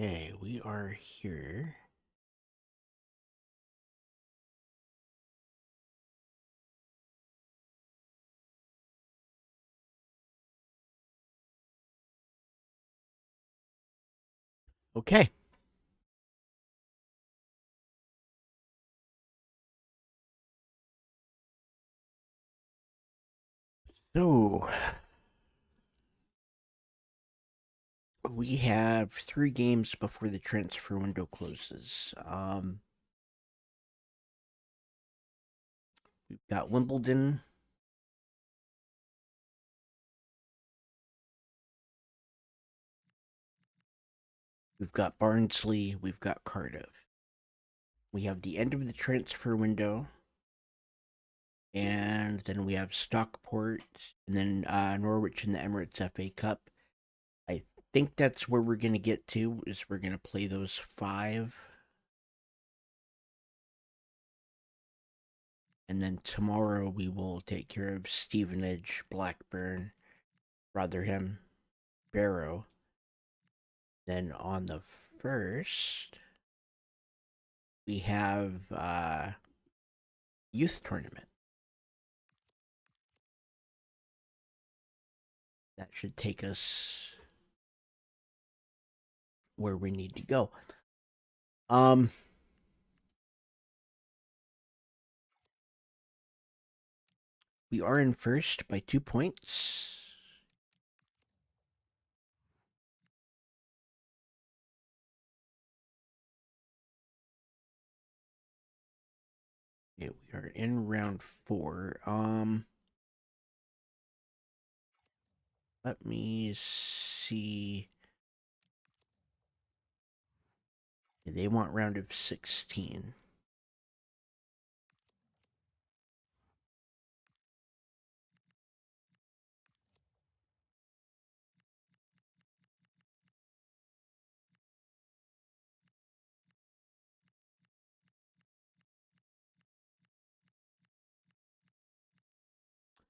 Okay, we are here. Okay. So we have 3 games before the transfer window closes. We've got Wimbledon. We've got Barnsley. We've got Cardiff. We have the end of the transfer window. And then we have Stockport. And then Norwich in the Emirates FA Cup. I think that's where we're going to get to, is we're going to play those 5. And then tomorrow we will take care of Stevenage, Blackburn, Rotherham, Barrow. Then on the 1st, we have youth tournament. That should take us where we need to go. We are in first by 2 points. Yeah, we are in round 4. Let me see. They want round of 16.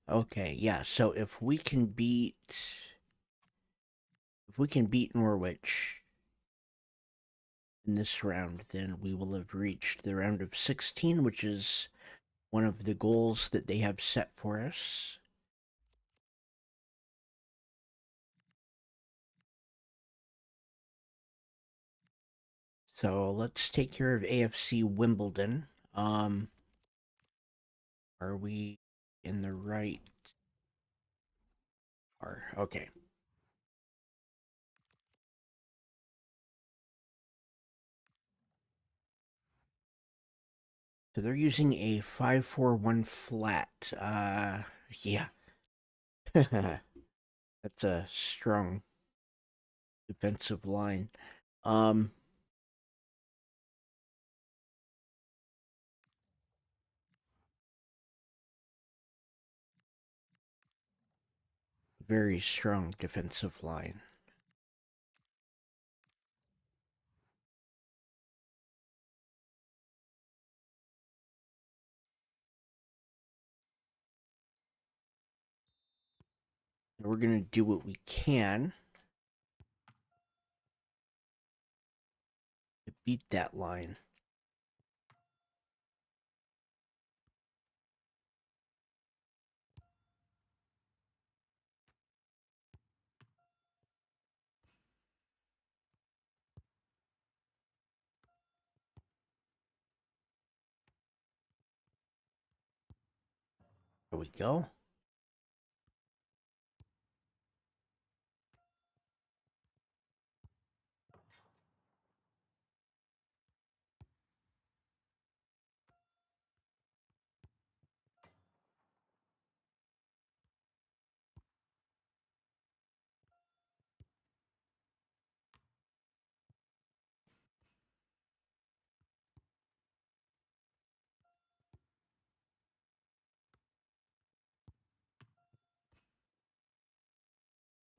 Okay, yeah. So if we can beat Norwich in this round, then we will have reached the round of 16, which is one of the goals that they have set for us. So let's take care of AFC Wimbledon. Are we in the right? Okay. So they're using a 5-4-1 flat. Yeah. That's a strong defensive line. Um, Very strong defensive line. We're gonna do what we can to beat that line. There we go.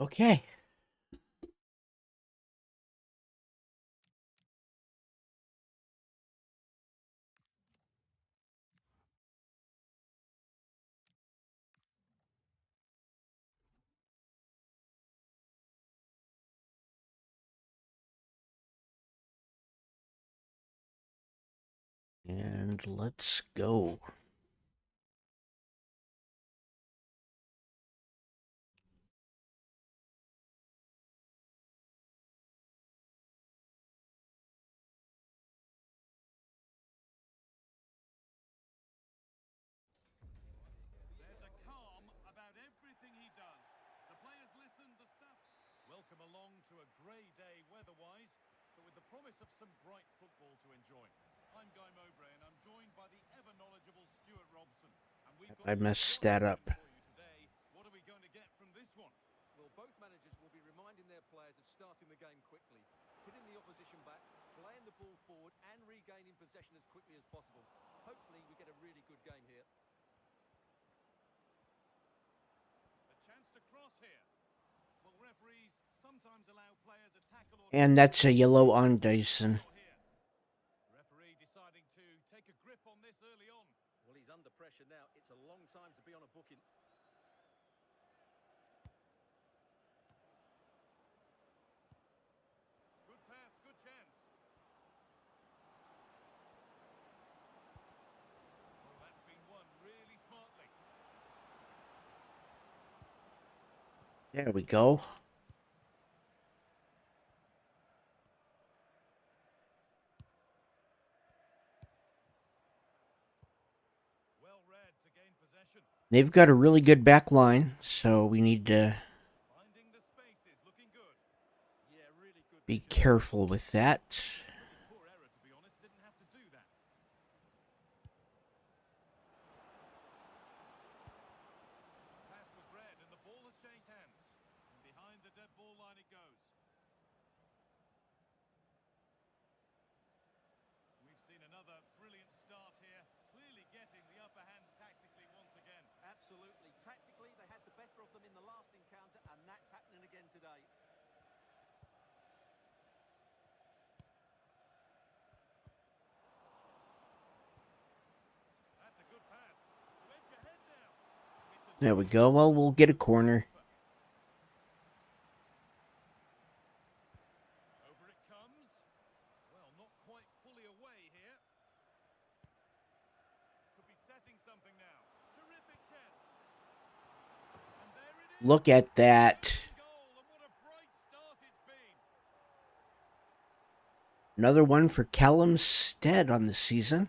Okay. And let's go. There's a calm about everything he does. The players listen, the staff. Welcome along to a grey day weather-wise, but with the promise of some bright football to enjoy. I'm Guy Mowbray, and I'm joined by the ever-knowledgeable Stuart Robson. And we've got I a messed lot of that up. action for you today. What are we going to get from this one? Well, both managers will be reminding their players of starting the game quickly, hitting the opposition back, playing the ball forward and regaining possession as quickly as possible. Hopefully we get a really good game here. A chance to cross here. Well, referees sometimes allow players a tackle or And that's a yellow on Dyson. Referee deciding to take a grip on this early on. Well, he's under pressure now. It's a long time to be on a booking. Good pass, good chance. Well, that's been won really smartly. There we go. Well read to gain possession. They've got a really good back line, so we need to Finding the spaces, looking good. Yeah, really good. be careful with that. Pretty poor error, to be honest. Didn't have to do that. Pass was read, and the ball has changed hands. And behind the dead ball line it goes. We've seen another brilliant start here. Clearly getting the upper hand tactically once again. Absolutely. Tactically, they had the better of them in the last encounter, and that's happening again today. That's a good pass. To edge ahead now. There we go. Well, we'll get a corner. Over it comes. Well, not quite fully away here. Could be setting something now. Terrific chance. And there it is. Look at that. Goal, and what a bright start it's been. Another one for Callum Stead on the season.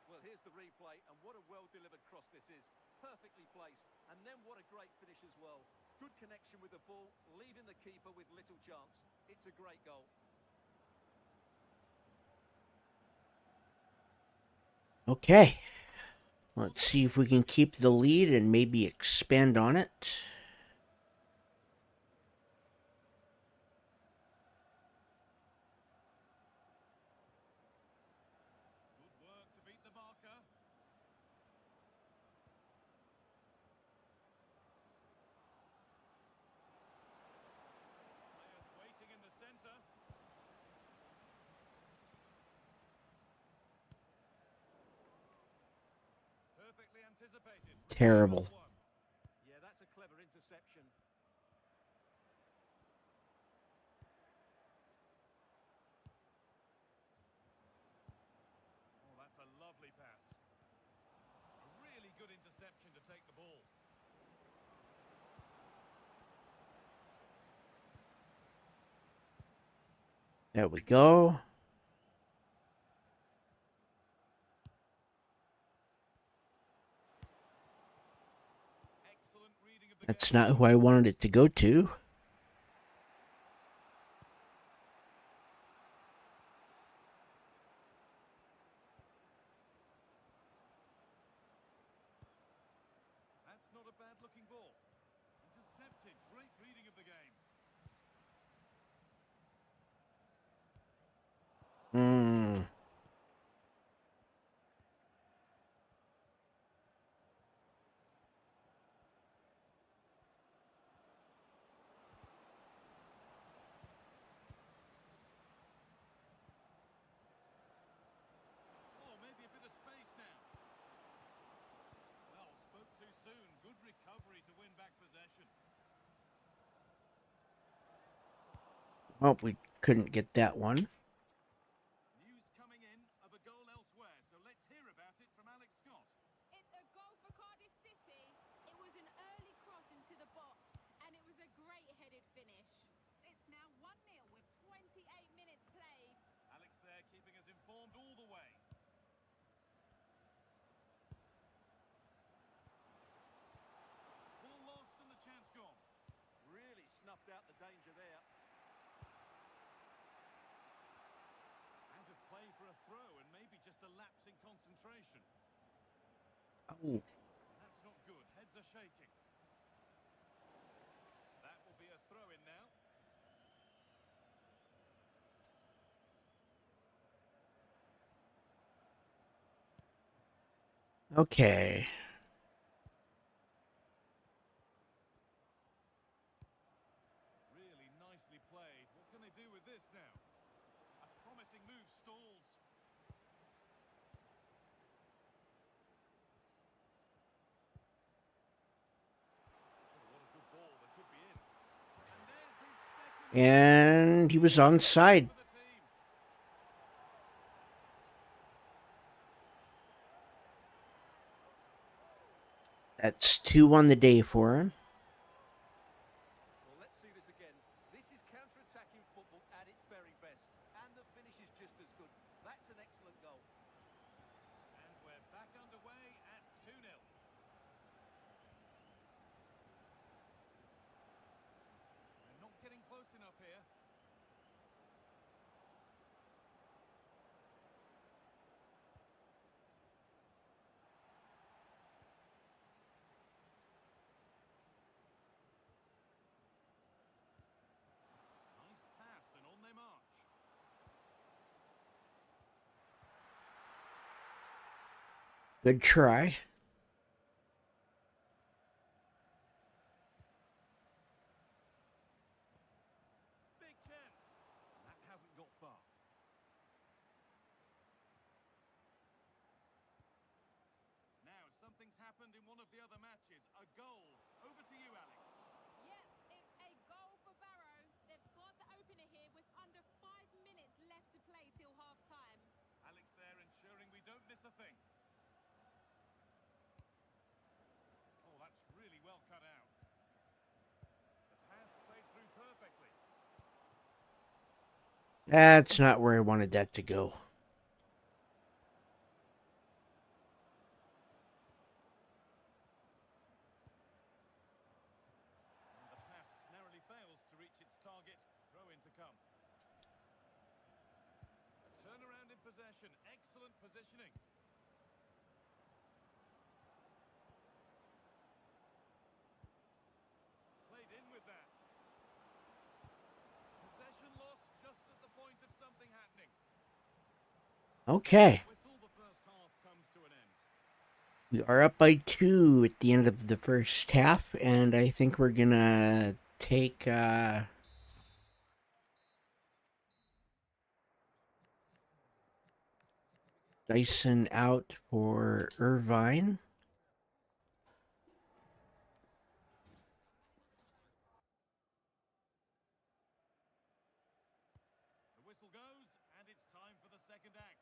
Well, here's the replay, and what a well-delivered cross this is. Perfectly placed, and then what a great finish as well. Good connection with the ball, leaving the keeper with little chance. It's a great goal. Okay. Let's see if we can keep the lead and maybe expand on it. Good work to beat the marker. Players waiting in the centre. Perfectly anticipated. Terrible. Yeah, that's a clever interception. Oh, that's a lovely pass. A really good interception to take the ball. There we go. Excellent reading of the That's game. not who I wanted it to go to. That's not a bad looking ball. Intercepted. Great reading of the game. Hmm. Oh, maybe a bit of space now. Well, spoke too soon. Good recovery to win back possession. Well, we couldn't get that one. News coming in. snuffed out the danger there. Out of play for a throw and maybe just a lapse in concentration. Oh, That's not good. Heads are shaking. That will be a throw in now. okay. Really nicely played. What can they do with this now? A promising move stalls. Oh, what a good ball. That could be in. And there's his second. And he was onside. For the team. That's 2 on the day for him. Well, let's see this again. This is counter-attacking football at its very best. And the finish is just as good. That's an excellent goal. And we're back underway at 2-0. They're not getting close enough here. Nice pass and on they march. Good try. Big chance. That hasn't got far. Now, something's happened in one of the other matches. A goal. Over to you, Alex. Yep, it's a goal for Barrow. They've scored the opener here with under 5 minutes left to play till half-time. Alex there ensuring we don't miss a thing. Oh, that's really well cut out. The pass played through perfectly. That's not where I wanted that to go. And the pass narrowly fails to reach its target. Throw in to come. A turnaround in possession. Excellent positioning. Played in with that. Possession lost just at the point of something happening. Okay. Whistle, the first half comes to an end. We are up by 2 at the end of the first half, and I think we're gonna take Dyson out for Irvine. The whistle goes, and it's time for the second act.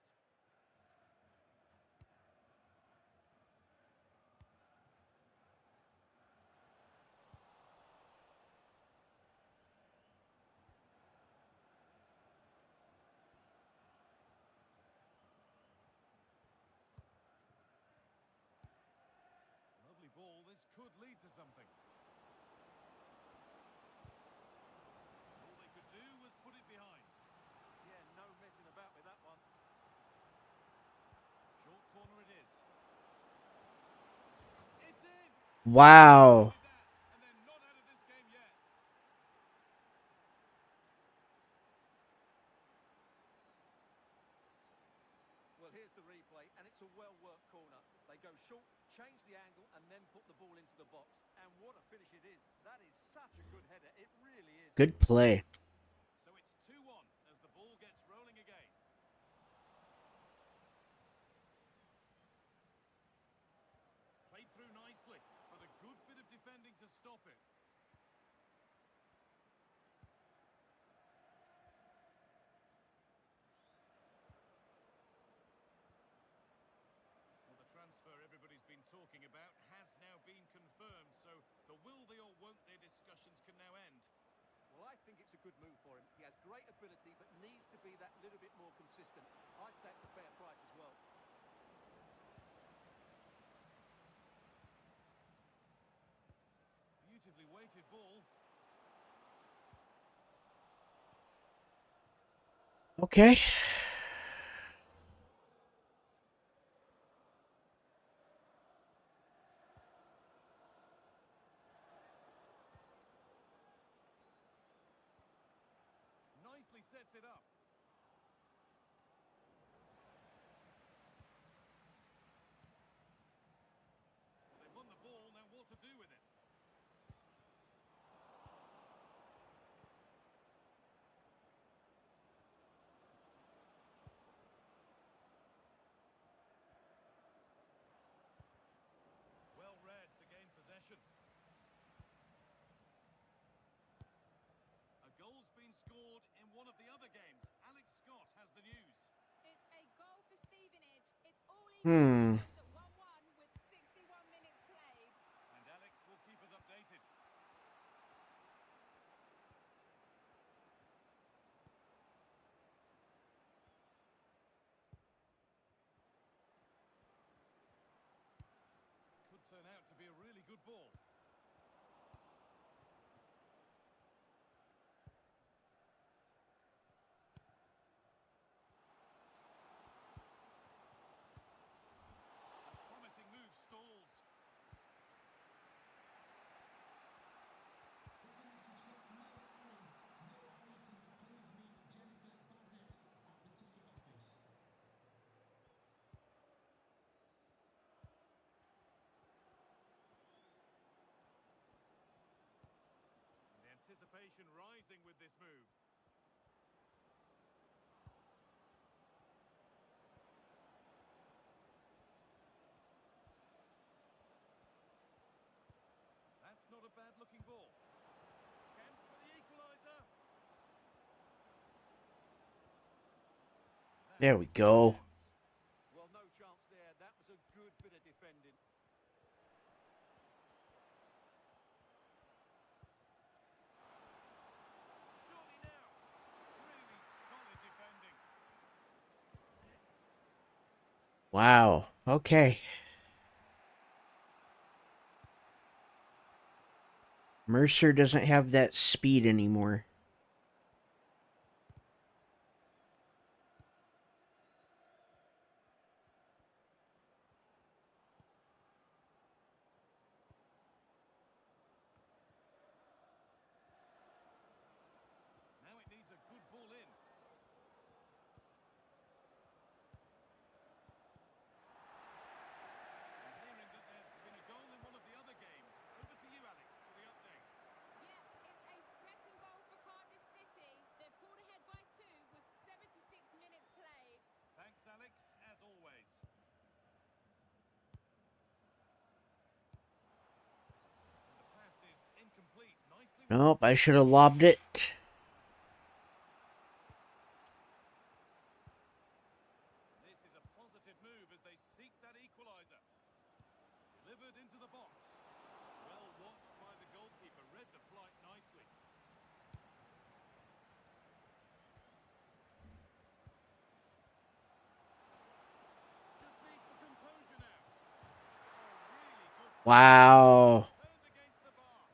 Lovely ball. This could lead to something. All they could do was put it behind. Yeah, no messing about with that one. Short corner it is. It's in! Wow. With that, and they're not out of this game yet. Well, here's the replay, and it's a well-worked corner. They go short, change the angle, and then put the ball into the box. And what a finish it is. That is such a good header. It really is. Good play. So it's 2-1 as the ball gets rolling again. Played through nicely, but a good bit of defending to stop it. Well, the transfer everybody's been talking about has now been confirmed, so the will they or won't they discussions can now end. Well, I think it's a good move for him. He has great ability, but needs to be that little bit more consistent. I'd say it's a fair price as well. Beautifully weighted ball. Okay. Nicely sets it up. Well, they've won the ball, now what to do with it? Well read to gain possession. A goal's been scored in one of the other games. Alex Scott has the news. It's a goal for Stevenage. It's all equal at 1-1 with 61 minutes played. And Alex will keep us updated. Could turn out to be a really good ball. A promising move stalls. And the anticipation rising with this move. That's not a bad looking ball. Chance for the equaliser. There we go. Well, no chance there. That was a good bit of defending. Surely now. Really solid defending. Wow. Okay. Mercer doesn't have that speed anymore. Now it needs a good ball in. I'm hearing that there's been a goal in one of the other games. Over to you, Alex, for the update. Yep, it's a second goal for Cardiff City. They've pulled ahead by 2 with 76 minutes played. Thanks, Alex, as always. And the pass is incomplete. Nicely. Nope, I should have lobbed it. This is a positive move as they seek that equaliser. Delivered into the box. Well watched by the goalkeeper. Read the flight nicely. Just needs the composure now. Oh, really good. Wow. Turned against the bar.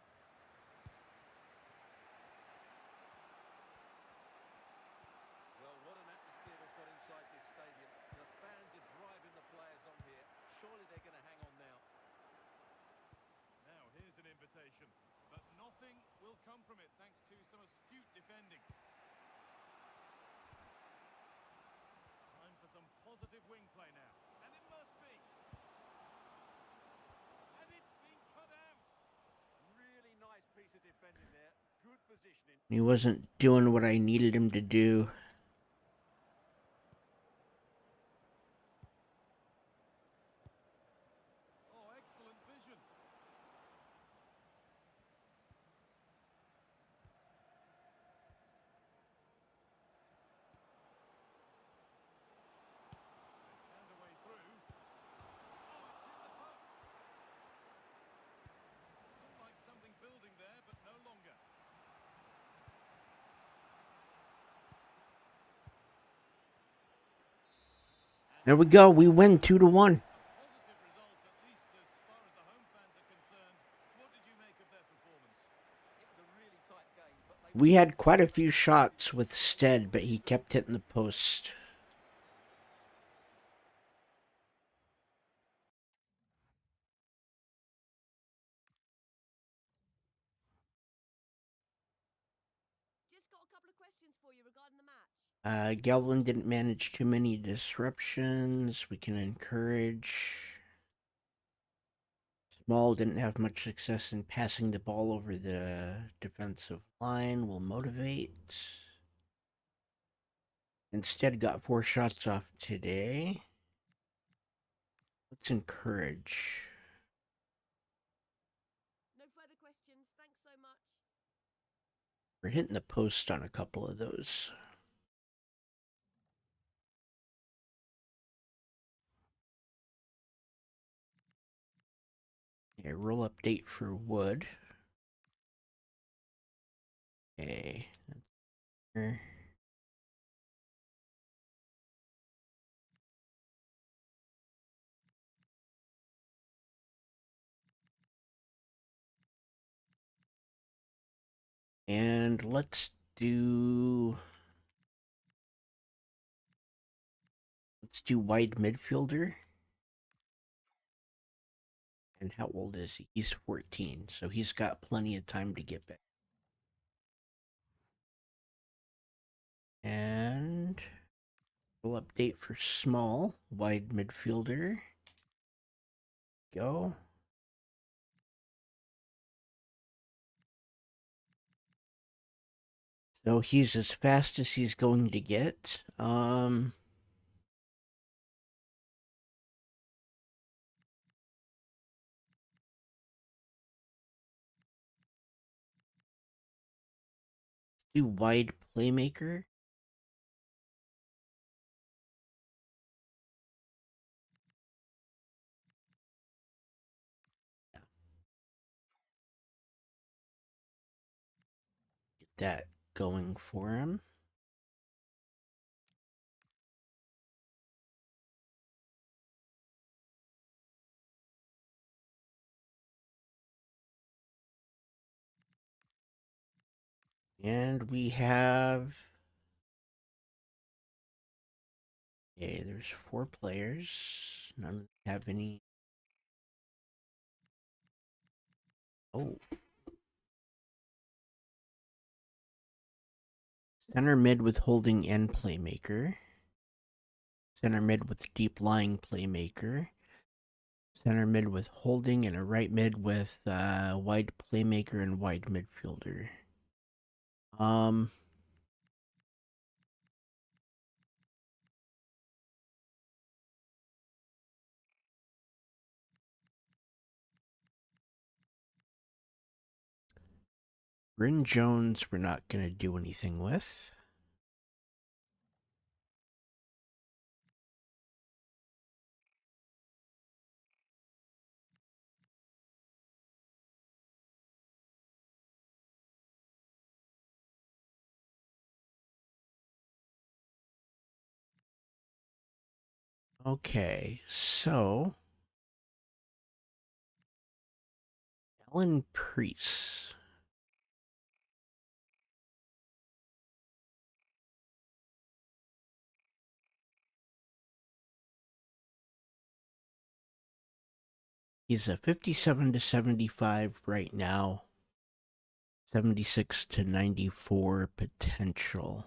Well, what an atmosphere they've got inside this stadium. The fans are driving the players on here. Surely they're going to hang on now. Now here's an invitation, but nothing will come from it thanks to some astute defending. Time for some positive wing play now, and it must be. And it's been cut out. Really nice piece of defending there. Good positioning. He wasn't doing what I needed him to do. Oh, excellent vision. They found a way through. Oh, it's hit the post. Looked like something building there, but no longer. There we go. We win 2-1. Positive results, at least as far as the home fans are concerned. What did you make of their performance? It was a really tight game, but they We had quite a few shots with Stead, but he kept hitting the post. Just got a couple of questions for you regarding the match. Gelvin didn't manage too many disruptions. We can encourage. Small didn't have much success in passing the ball over the defensive line. Will motivate. Instead, got 4 shots off today. Let's encourage. No further questions. Thanks so much. We're hitting the post on a couple of those. Okay, roll update for Wood. Okay. And let's do wide midfielder. And how old is he? He's 14, so he's got plenty of time to get back. And we'll update for small, wide midfielder. Go. So he's as fast as he's going to get. Do wide playmaker. Get that going for him. And we have... Okay, there's 4 players. None of them have any... Oh. Center mid with holding and playmaker. Center mid with deep lying playmaker. Center mid with holding and a right mid with wide playmaker and wide midfielder. Bryn Jones, we're not going to do anything with. Okay, so Alan Priest. He's a 57 to 75 right now. 76 to 94 potential.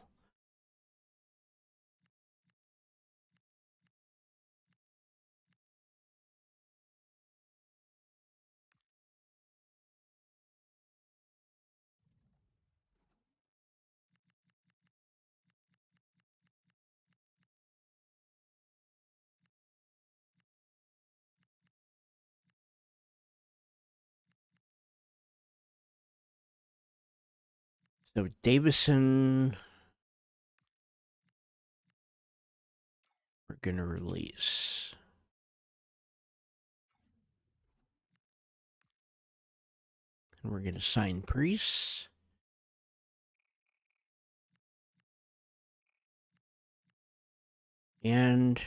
So Davison, we're going to release. And we're going to sign Priest. And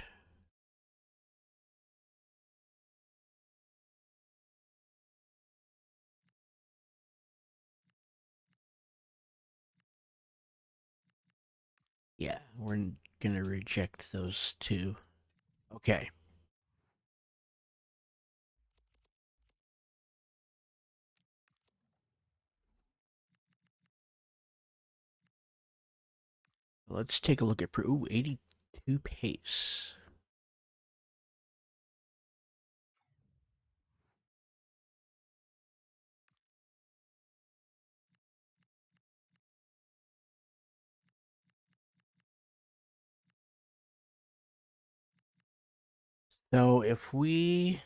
we're gonna reject those two. Okay. Let's take a look at 82 pace. So if we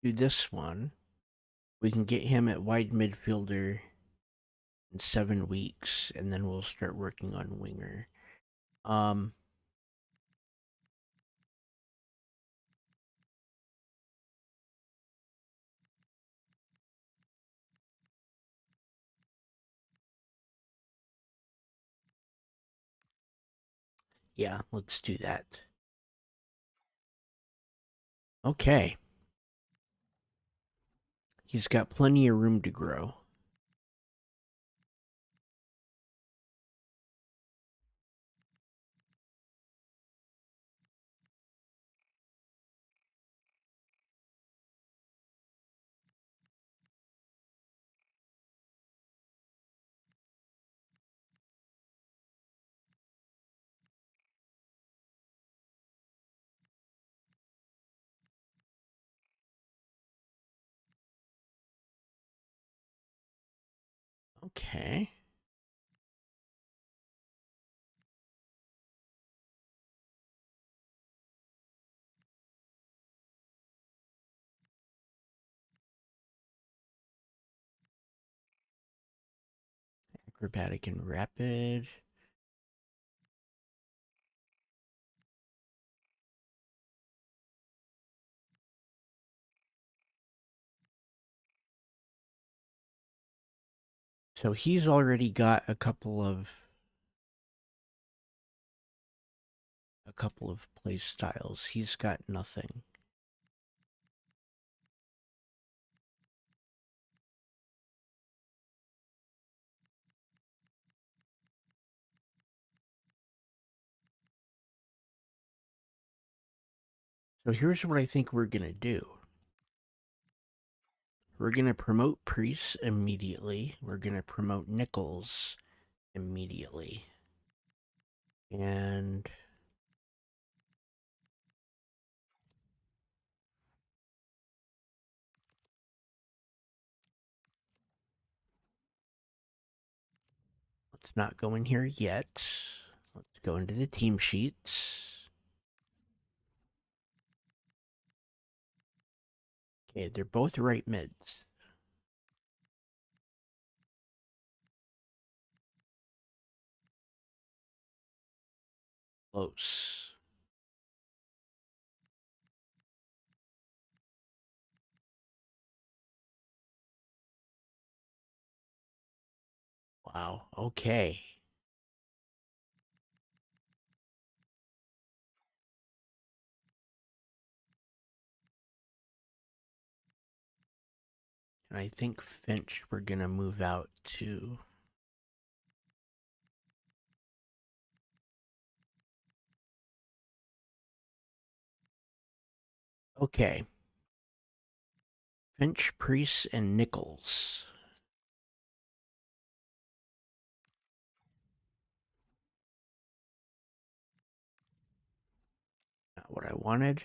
do this one, we can get him at wide midfielder in 7 weeks, and then we'll start working on winger. Yeah, let's do that. Okay. He's got plenty of room to grow. Okay. Acrobatic and rapid. So he's already got a couple of play styles. He's got nothing. So here's what I think we're gonna do. We're gonna promote Priest immediately. We're gonna promote Nichols immediately. And let's not go in here yet. Let's go into the team sheets. Okay, they're both right mids. Close. Wow, okay. And I think Finch we're gonna move out to. Okay. Finch, Priest, and Nichols. Not what I wanted.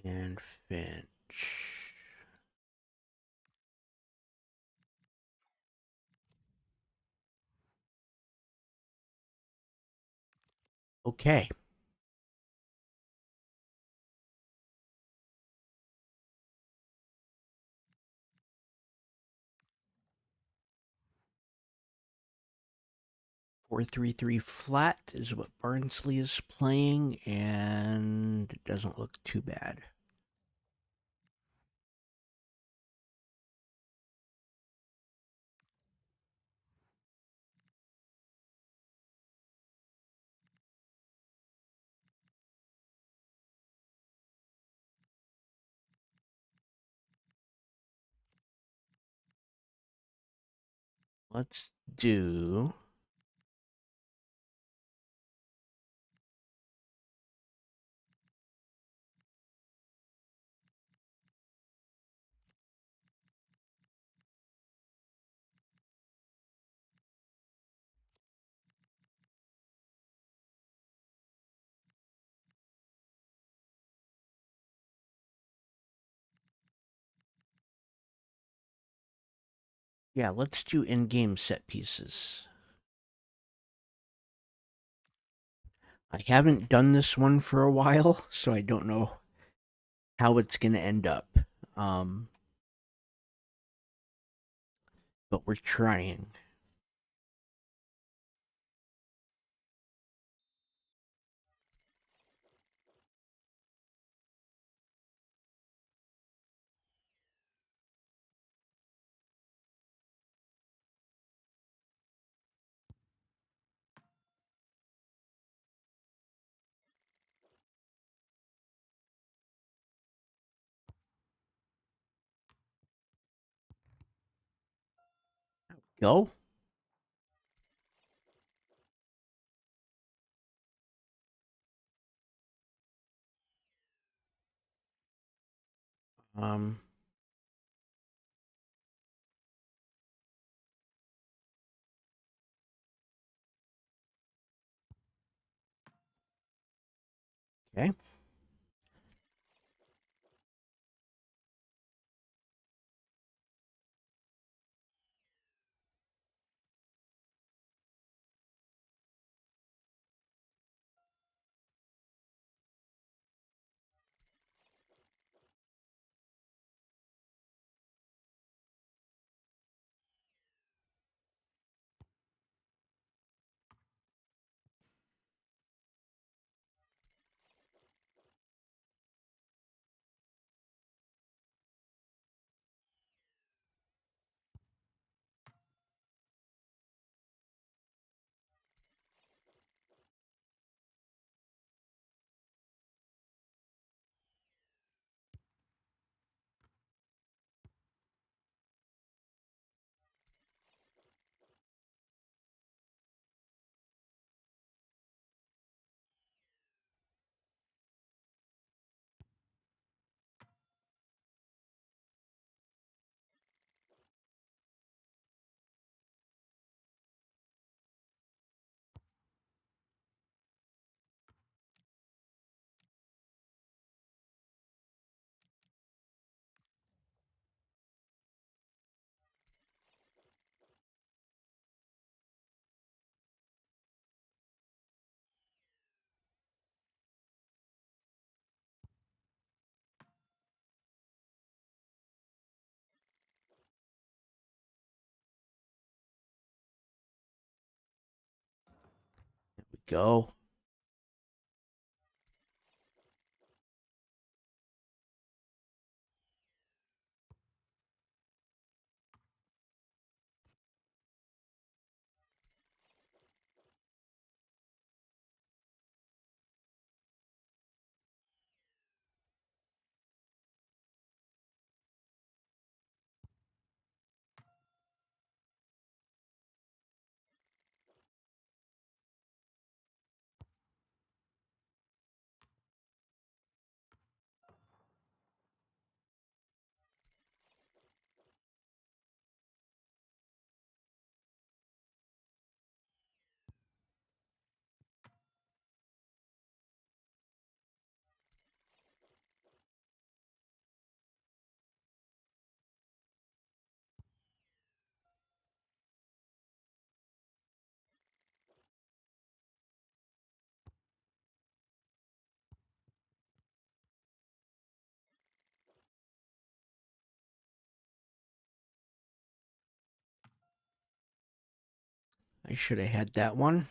And Finch. Okay. 4-3-3 flat is what Barnsley is playing, and it doesn't look too bad. Let's do... Yeah, let's do in-game set pieces. I haven't done this one for a while, so I don't know how it's going to end up. But we're trying. Go. Um, okay. There we go. I should have had that one.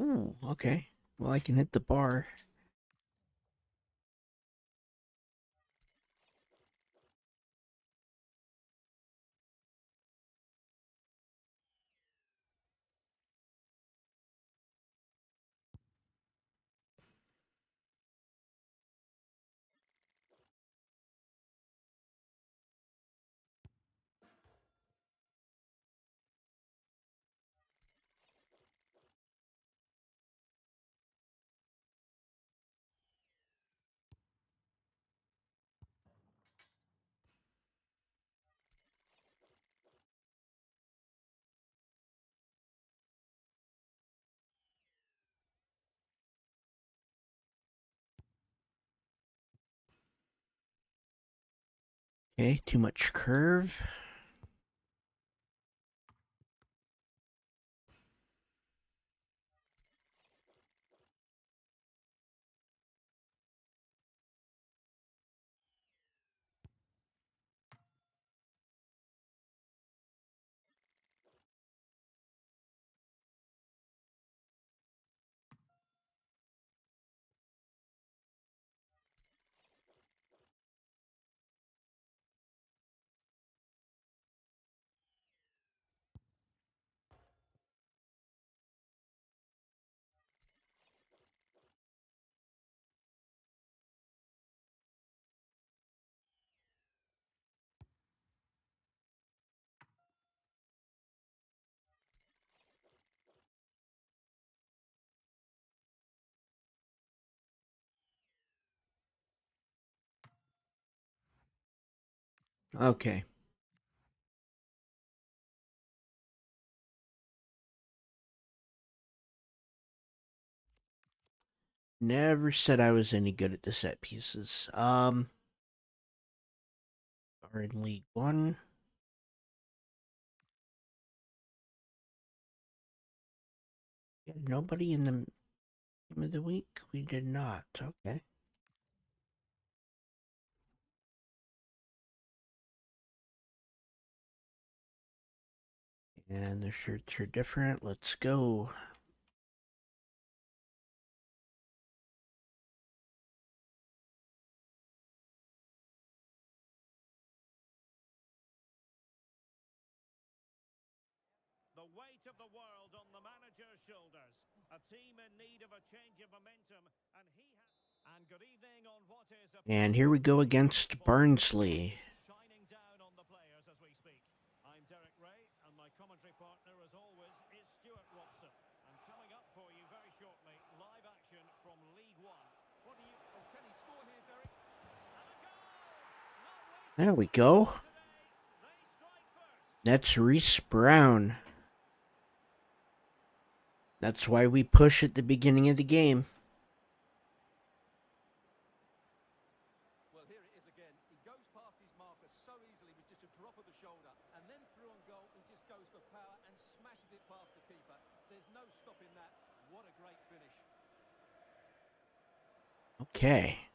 Ooh, okay. Well, I can hit the bar. Okay, too much curve. Okay. Never said I was any good at the set pieces. Are in League One. Yeah, nobody in the game of the week. We did not. Okay. And the shirts are different. Let's go. The weight of the world on the manager's shoulders. A team in need of a change of momentum, and good evening on what is a And here we go against Barnsley. shining down on the players as we speak. I'm Derek Ray, and my commentary partner, as always, is There we go. That's Reese Brown. That's why we push at the beginning of the game. Well, here it is again. He goes past his marker so easily with just a drop of the shoulder. And then through on goal, he just goes for power and smashes it past the keeper. There's no stopping that. What a great finish. Okay.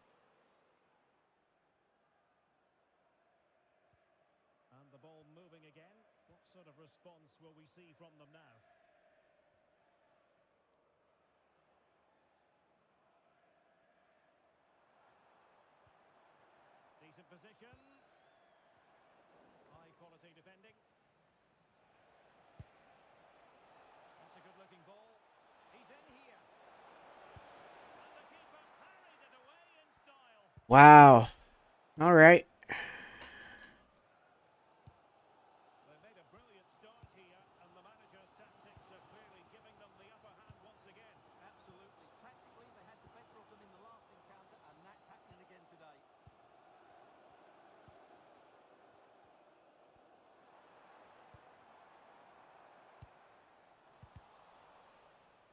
And the ball moving again. What sort of response will we see from them now? Decent position. High quality defending. That's a good looking ball. He's in here. And the keeper parried it away in style. Wow. All right. They made a brilliant start here, and the manager's tactics are clearly giving them the upper hand once again. Absolutely. Tactically, they had the better of them in the last encounter, and that's happening again today.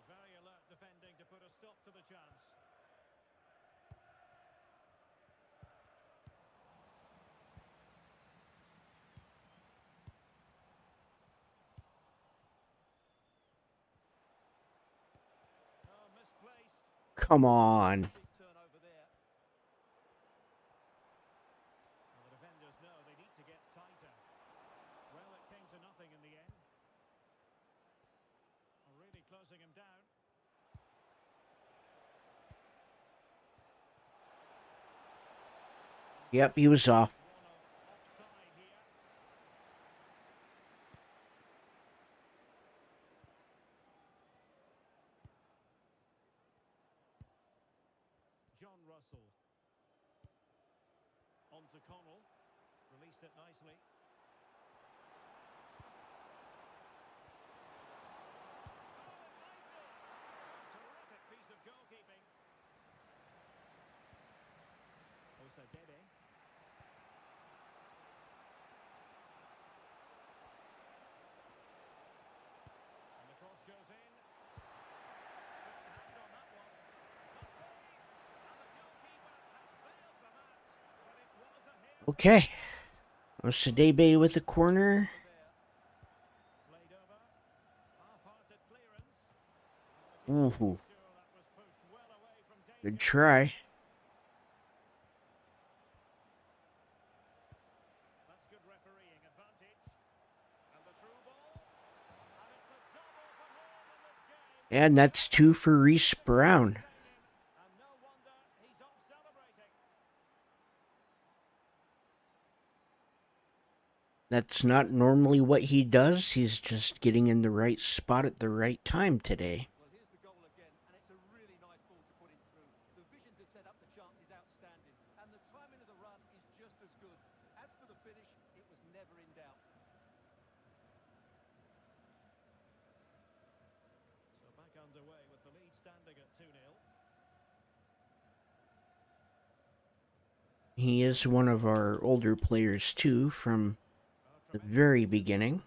Very alert defending to put a stop to the chance. Oh, misplaced. Come on. Big turnover there. Well, the defenders know they need to get tighter. Well, it came to nothing in the end. Really closing him down. Yep, he was off. Offside here. John Russell. On to Connell. Released it nicely. Terrific piece of goalkeeping. Osa Dede. And the cross goes in. Couldn't hand on that one. Must be. And the goalkeeper has bailed them out. But it was a hit. Okay. Osadebe with the corner. Played over. Half-hearted clearance. Ooh. Sure that was pushed well away from danger. Good try. That's good refereeing advantage. And the through ball. And it's a double for home in this game. And that's 2 for Reese Brown. And no wonder he's off celebrating. That's not normally what he does. He's just getting in the right spot at the right time today. Well, here's the goal again, and it's a really nice ball to put him through. The vision to set up the chance is outstanding, and the timing of the run is just as good. As for the finish, it was never in doubt. So back underway with the lead standing at 2-0. He is one of our older players too, from the very beginning.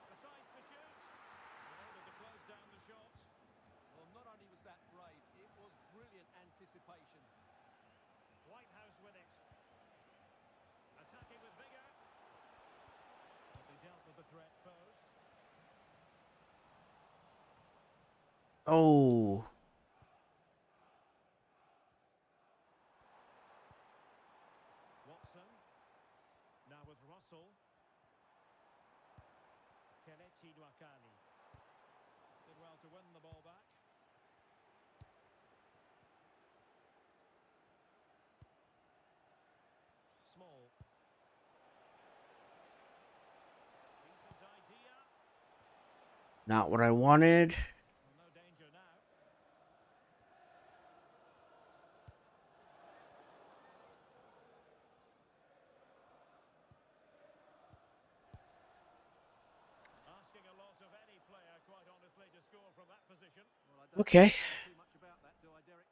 Decides to shoot. Able to close down the shot. Well, not only was that brave, it was brilliant anticipation. Whitehouse with it. Attacking with vigour. But he dealt with the threat posed. Oh. Watson. Now with Russell. Kelechi Nwakali. Did well to win the ball back. Small. Decent idea. Not what I wanted. Well, no danger now. Asking a lot of any player, quite honestly, to score from that position. Well, I Okay. Too much about that, do I, Derek?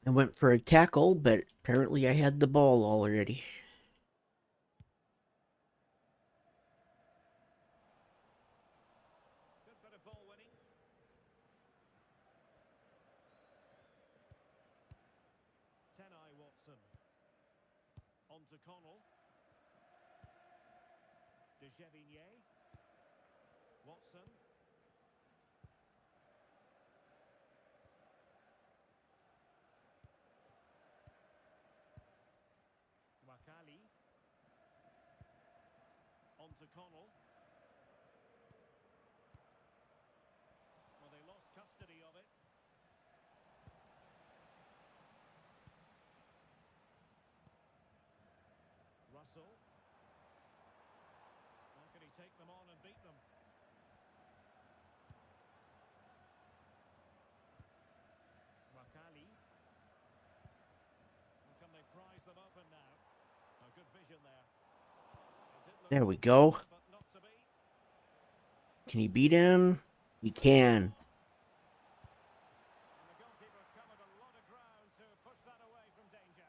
I went for a tackle, but apparently I had the ball already. Good bit of ball winning. Tenai Watson. On to Connell. De Gevigné. Watson. Wakali. On to Connell. Well, they lost custody of it. Russell. How can he take them on and beat them? Wakali. How can they prize them open now? A good vision there. It did look There we well, go. but not to be. Can he beat him? He can. And the goalkeeper covered a lot of ground to push that away from danger.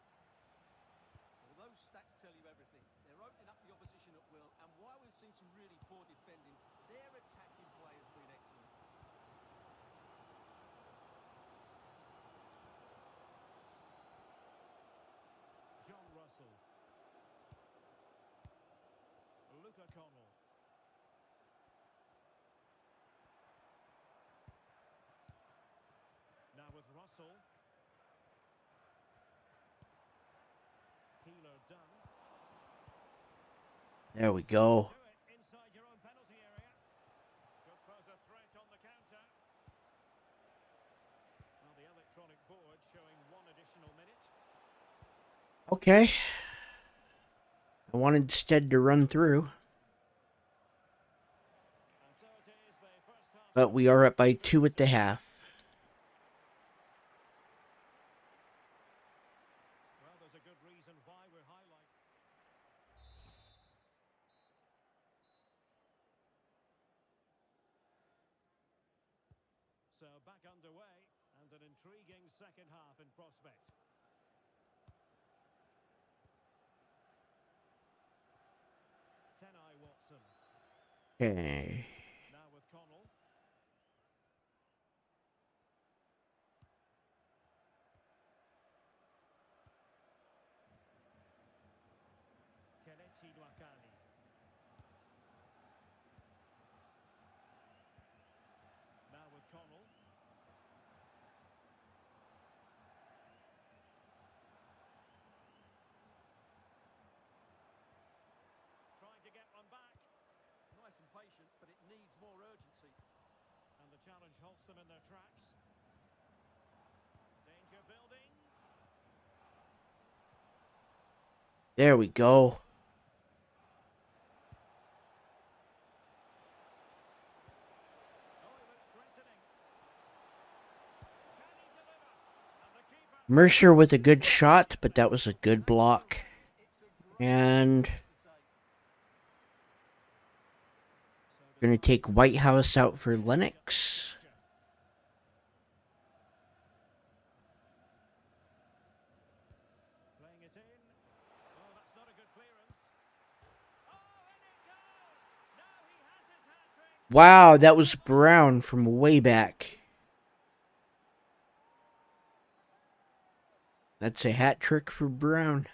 Well, those stats tell you everything. They're opening up the opposition at will, and while we've seen some really poor defending, their attacking play has been excellent. John Russell. Luca Connell. Now with Russell. Keeler done. There we go. Do it inside your own penalty area. Could pose a threat on the counter. Well, the electronic board showing 1 additional minute. Okay. I wanted instead to run through, And so it is the first half. but we are up by 2 at the half. Well, there's a good reason why we're highlighting. So back underway and an intriguing second half in prospect. Tenai Watson. Okay. Now with Connell. Kelechi Wakali. Now with Connell. Trying to get one back. Nice and patient, but it needs more urgency. And the challenge halts them in their tracks. Danger building. There we go. Oh, he looks threatening. Can he deliver? And the keeper. Mercer with a good shot, but that was a good block. And To say. going to take Whitehouse out for Lennox. Playing it in. Oh, that's not a good clearance. Oh, and it goes. Now he has his hat-trick. Wow, that was Brown from way back. That's a hat trick for Brown.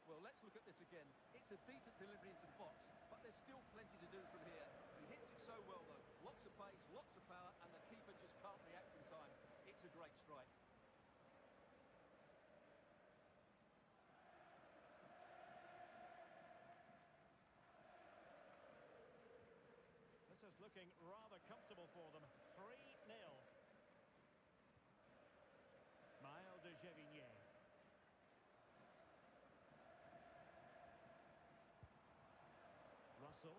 Well, let's look at this again. It's a decent delivery into the box, but there's still plenty to do from here. He hits it so well, though. Lots of pace, lots of power, and the keeper just can't react in time. It's a great strike. This is looking rather comfortable for them. 3-0. Maël de Gevigné. Russell.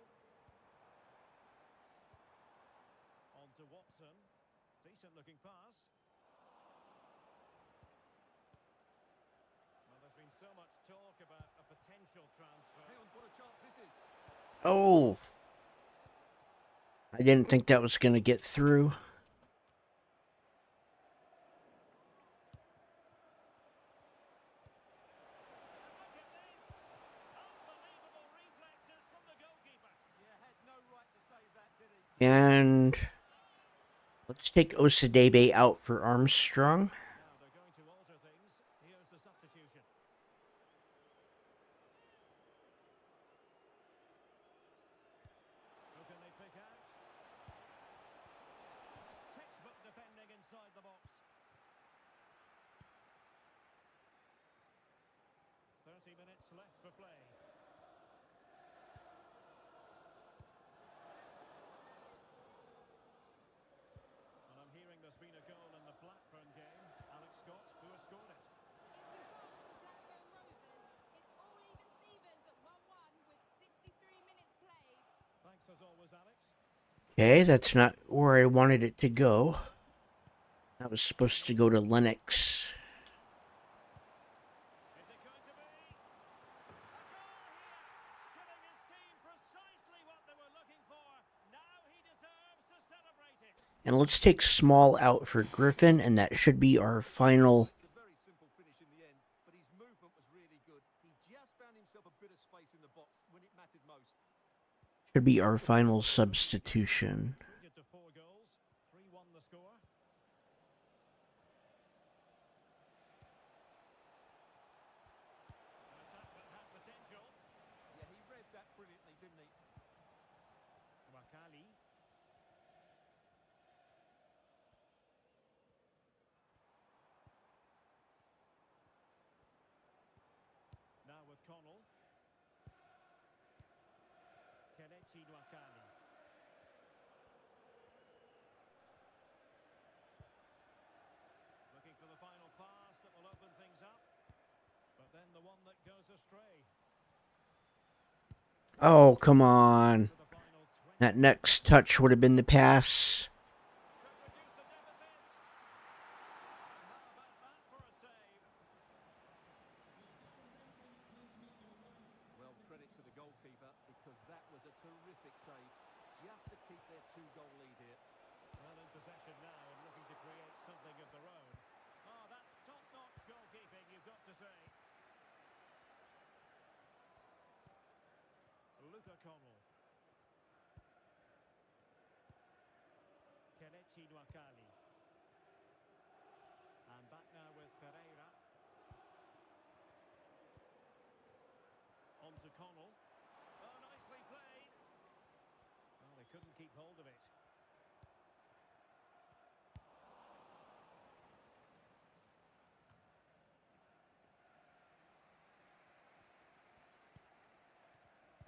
On to Watson. Decent looking pass. Well, there's been so much talk about a potential transfer. Hang on, what a chance this is. Oh. I didn't think that was going to get through. And let's take Osadebe out for Armstrong. Now they're going to alter things. Here's the substitution. Who can they pick out? Textbook defending inside the box. 30 minutes left for play. And I'm hearing there's been a goal in the Blackburn game. Alex Scott, who has scored it? It's a goal for Blackburn Rovers. It's all even Stevens at 1-1 with 63 minutes played. Thanks as always, Alex. Okay, that's not where I wanted it to go. That was supposed to go to Lennox. Is it going to be? A goal here! Giving his team precisely what they were looking for. Now he deserves to celebrate it. And let's take Small out for Griffin, and that should be our final. It's a very simple finish in the end, but his movement was really good. He just found himself a bit of space in the box when it mattered most. Should be our final substitution. Treated to 4 goals. 3-1 the score. An attack that had potential. Yeah, he read that brilliantly, didn't he? Wakali. Now with Connell. Kelechi Wakali. Looking for the final pass that will open things up. But then the one that goes astray. Oh, come on. To the final 20. That next touch would have been the pass. Could reduce the deficit. And how about that for a save? Well, credit to the goalkeeper because that was a terrific save. Just to keep their 2-goal lead here. Well in possession now and looking to create something of their own. Oh, that's top-notch goalkeeping, you've got to say. Luca Connell. Kelechi Nwakali. And back now with Pereira. On to Connell. Oh, nicely played. Well, they couldn't keep hold of it.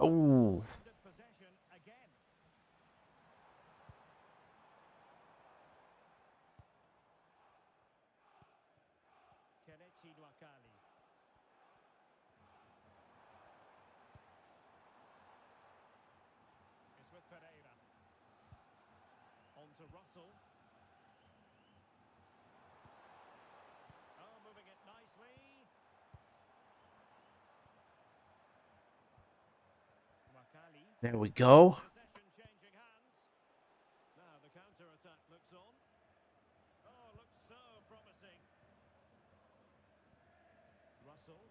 Oh, Contested possession again. Kelechi Nwakali. It's with Pereira. On to Russell. Oh, moving it nicely. Nwakali. there we go. Possession changing hands. Now the counter-attack looks on. Oh, looks so promising. Russell.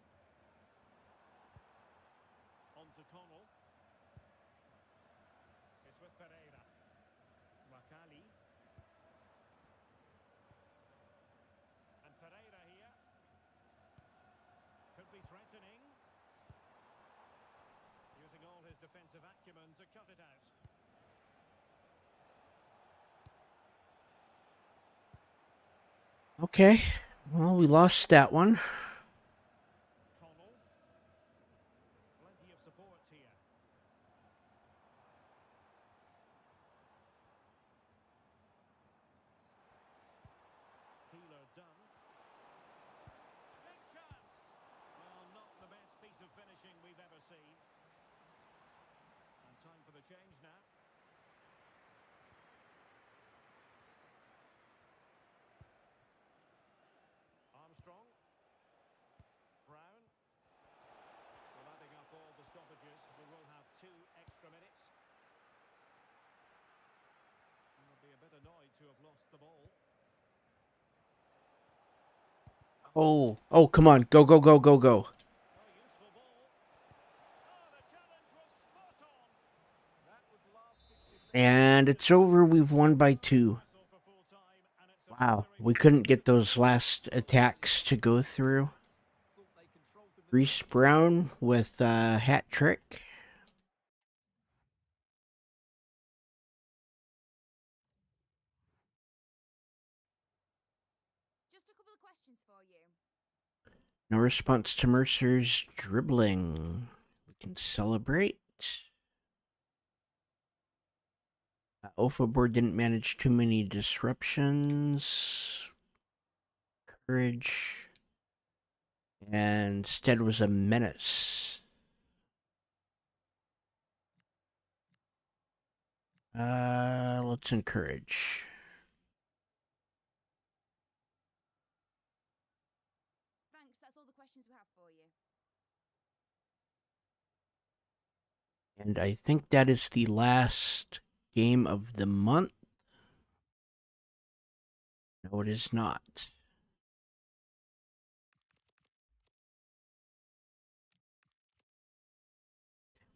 On to Connell. It's with Pereira. Wakali. And Pereira here. Could be threatening. Using all his defensive acumen to cut it out. Okay, well, we lost that one. Connell. Plenty of support here. Keeler done. Big chance. Well, not the best piece of finishing we've ever seen. And time for the change now. Armstrong. Brown. Well, adding up all the stoppages, we will have 2 extra minutes. They'll be a bit annoyed to have lost the ball. Oh, come on. Go, go, go, go, go. Oh, useful ball. Oh, the challenge was spot on. That was last-ditch And it's over. We've won by 2. Wow. We couldn't get those last attacks to go through. Reese Brown with a hat trick. Just a couple of questions for you. No response to Mercer's dribbling. We can celebrate. Board didn't manage too many disruptions. Courage. And Stead was a menace. Let's encourage. Thanks, that's all the questions we have for you. And I think that is the last game of the month. No, it is not.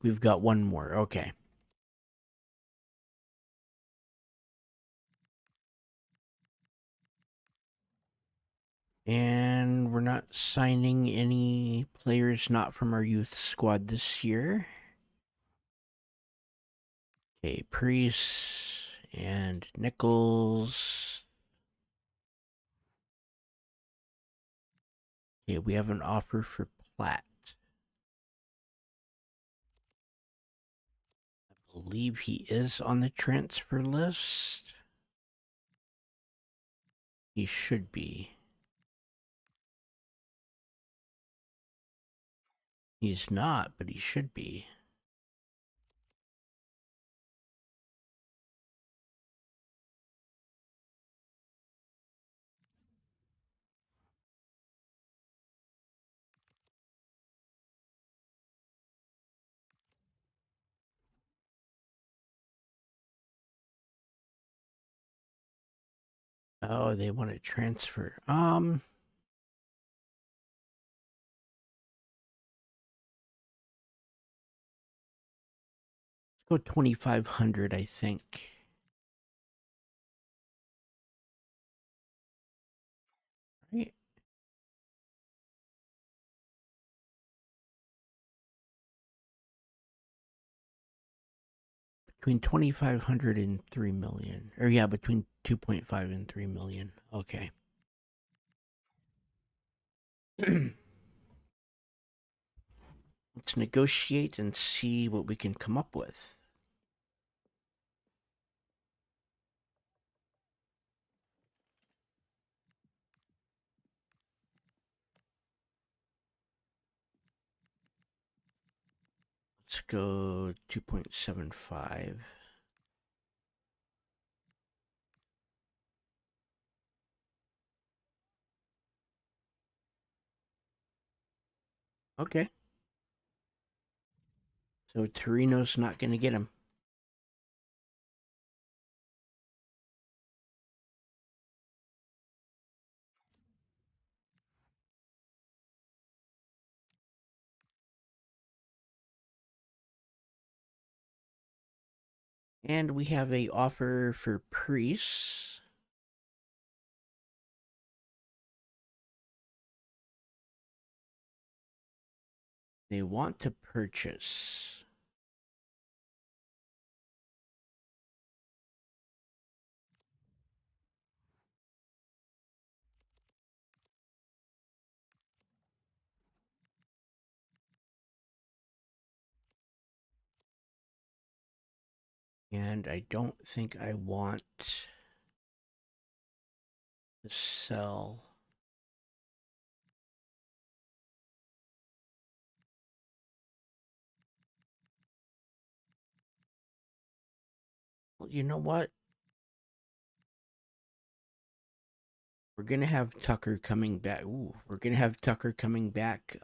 We've got one more. Okay. And we're not signing any players not from our youth squad this year. Okay, Priest and Nichols. Okay, we have an offer for Platt. I believe he is on the transfer list. He should be. He's not, but he should be. Oh, they want to transfer. Let's go 2,500, I think. Right. Between 2,500 and 3 million. Or yeah, between 2.5 and 3 million. Okay. Let's negotiate and see what we can come up with. Let's go 2.75. Okay. So Torino's not going to get him. And we have a offer for Priest. They want to purchase. And I don't think I want to sell. Well, you know what? We're gonna have Tucker coming back. Ooh, we're gonna have Tucker coming back.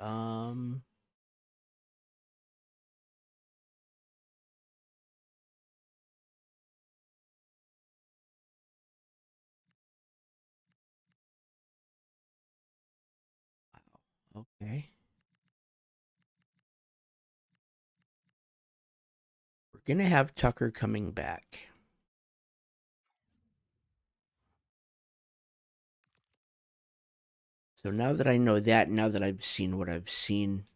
Okay. We're Gonna have Tucker coming back. So now that I know that, now that I've seen what I've seen,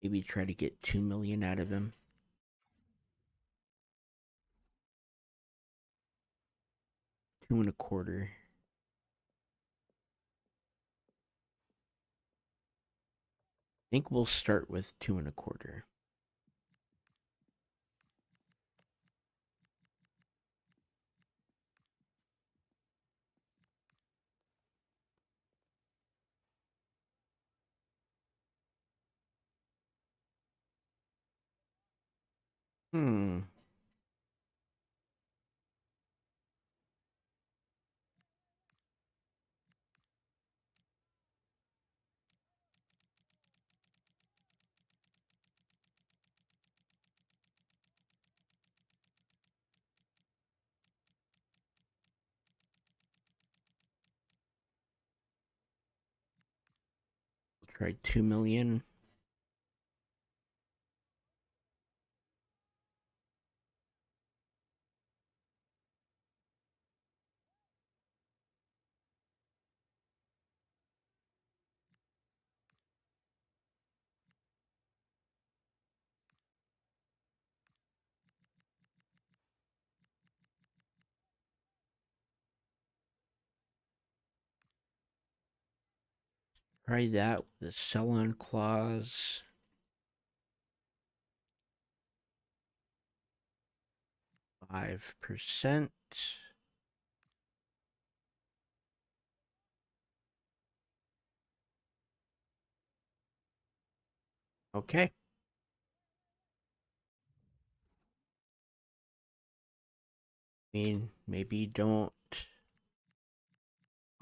maybe try to get 2 million out of him. Two and a quarter. I think we'll start with 2 and a quarter. We'll try 2 million. Try that with a sell-on clause. %. Okay. I mean, maybe don't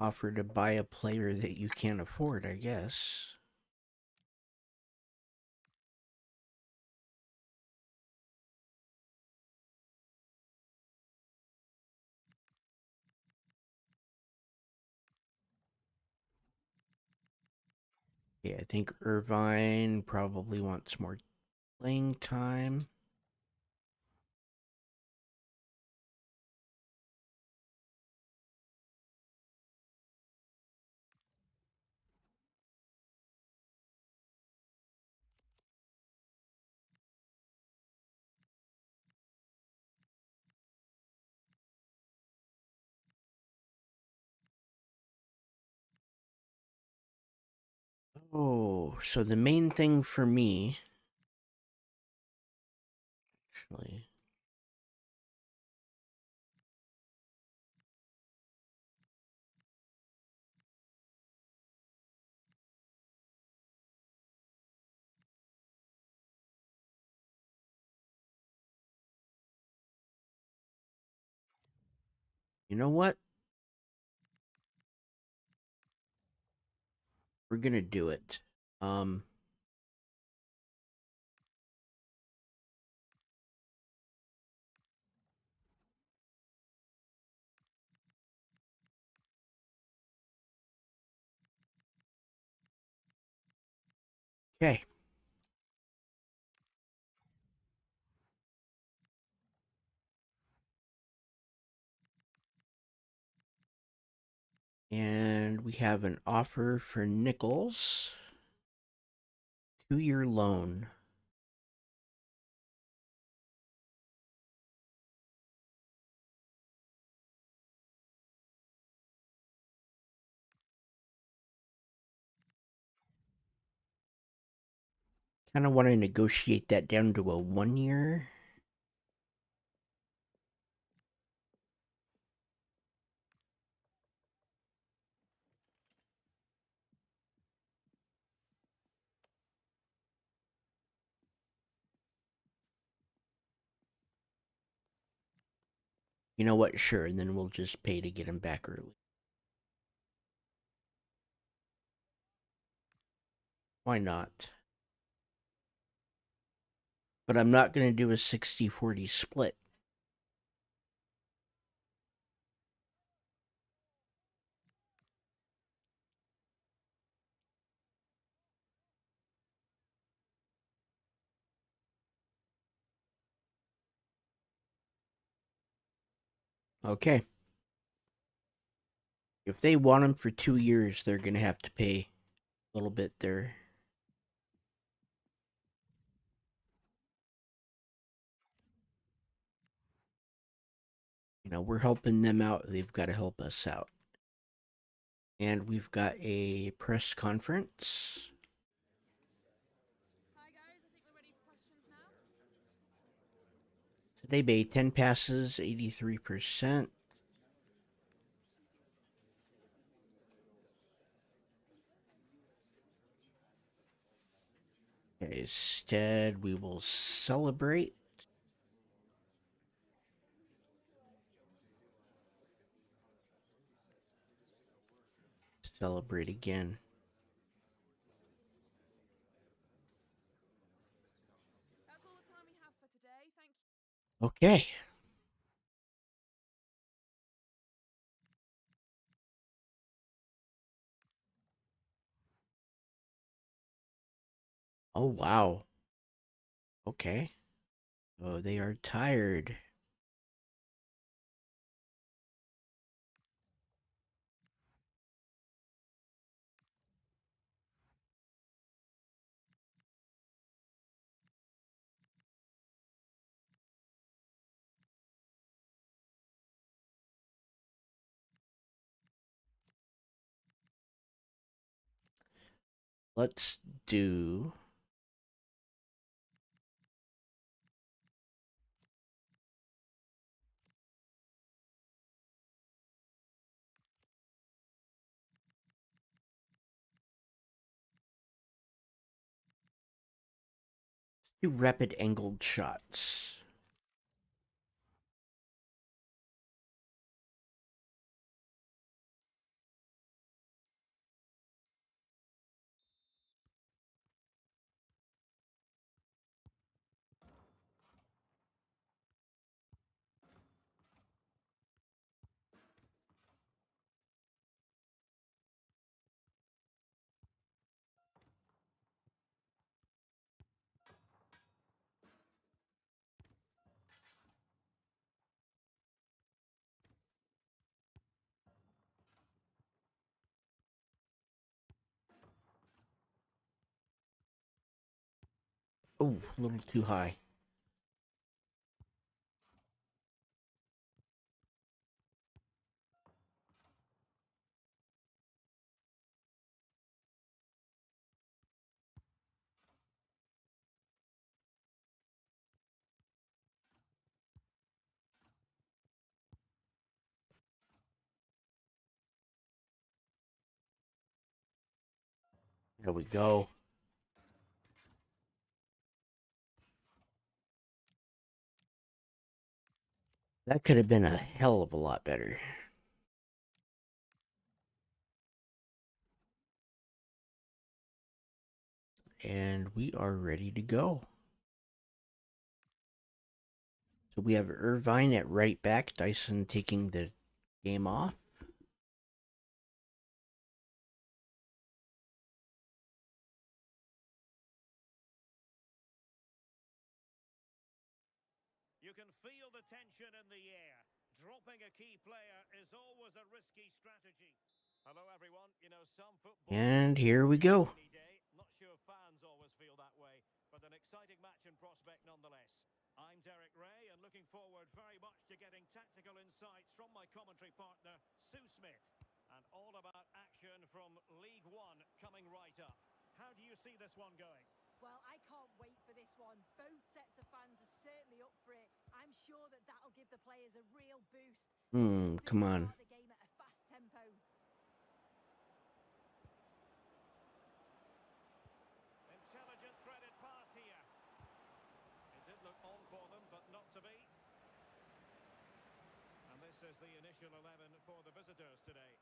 offer to buy a player that you can't afford, I guess. Yeah, I think Irvine probably wants more playing time. Oh, so the main thing for me, actually, you know what? We're gonna do it. Okay. And we have an offer for Nichols. 2-year loan. Kind of want to negotiate that down to a 1-year. You know what? Sure, and then we'll just pay to get him back early. Why not? But I'm not going to do a 60-40 split. Okay. If they want him for 2 years, they're going to have to pay a little bit there. You know, we're helping them out. They've got to help us out. And we've got a press conference. Hi guys, I think we're ready for questions now. Today, Bay 10 passes, 83%. Instead, we will celebrate. Celebrate again. That's all the time we have for today. Thank you. Okay. Oh, wow. Okay. Oh, they are tired. Let's do rapid angled shots. Oh, a little too high. There we go. That could have been a hell of a lot better. And we are ready to go. So we have Irvine at right back, Dyson taking the game off. You can feel the tension in the air. Dropping a key player is always a risky strategy. Hello, everyone. You know, some football... And here we go. Not sure fans always feel that way, but an exciting match in prospect nonetheless. I'm Derek Ray, and looking forward very much to getting tactical insights from my commentary partner, Sue Smith. And all about action from League One coming right up. How do you see this one going? Well, I can't wait for this one. Both sets of fans are certainly up for it. I'm sure that that'll give the players a real boost. Come on. Start the game at a fast tempo. Intelligent threaded pass here. It did look on for them, but not to be. And this is the initial 11 for the visitors today.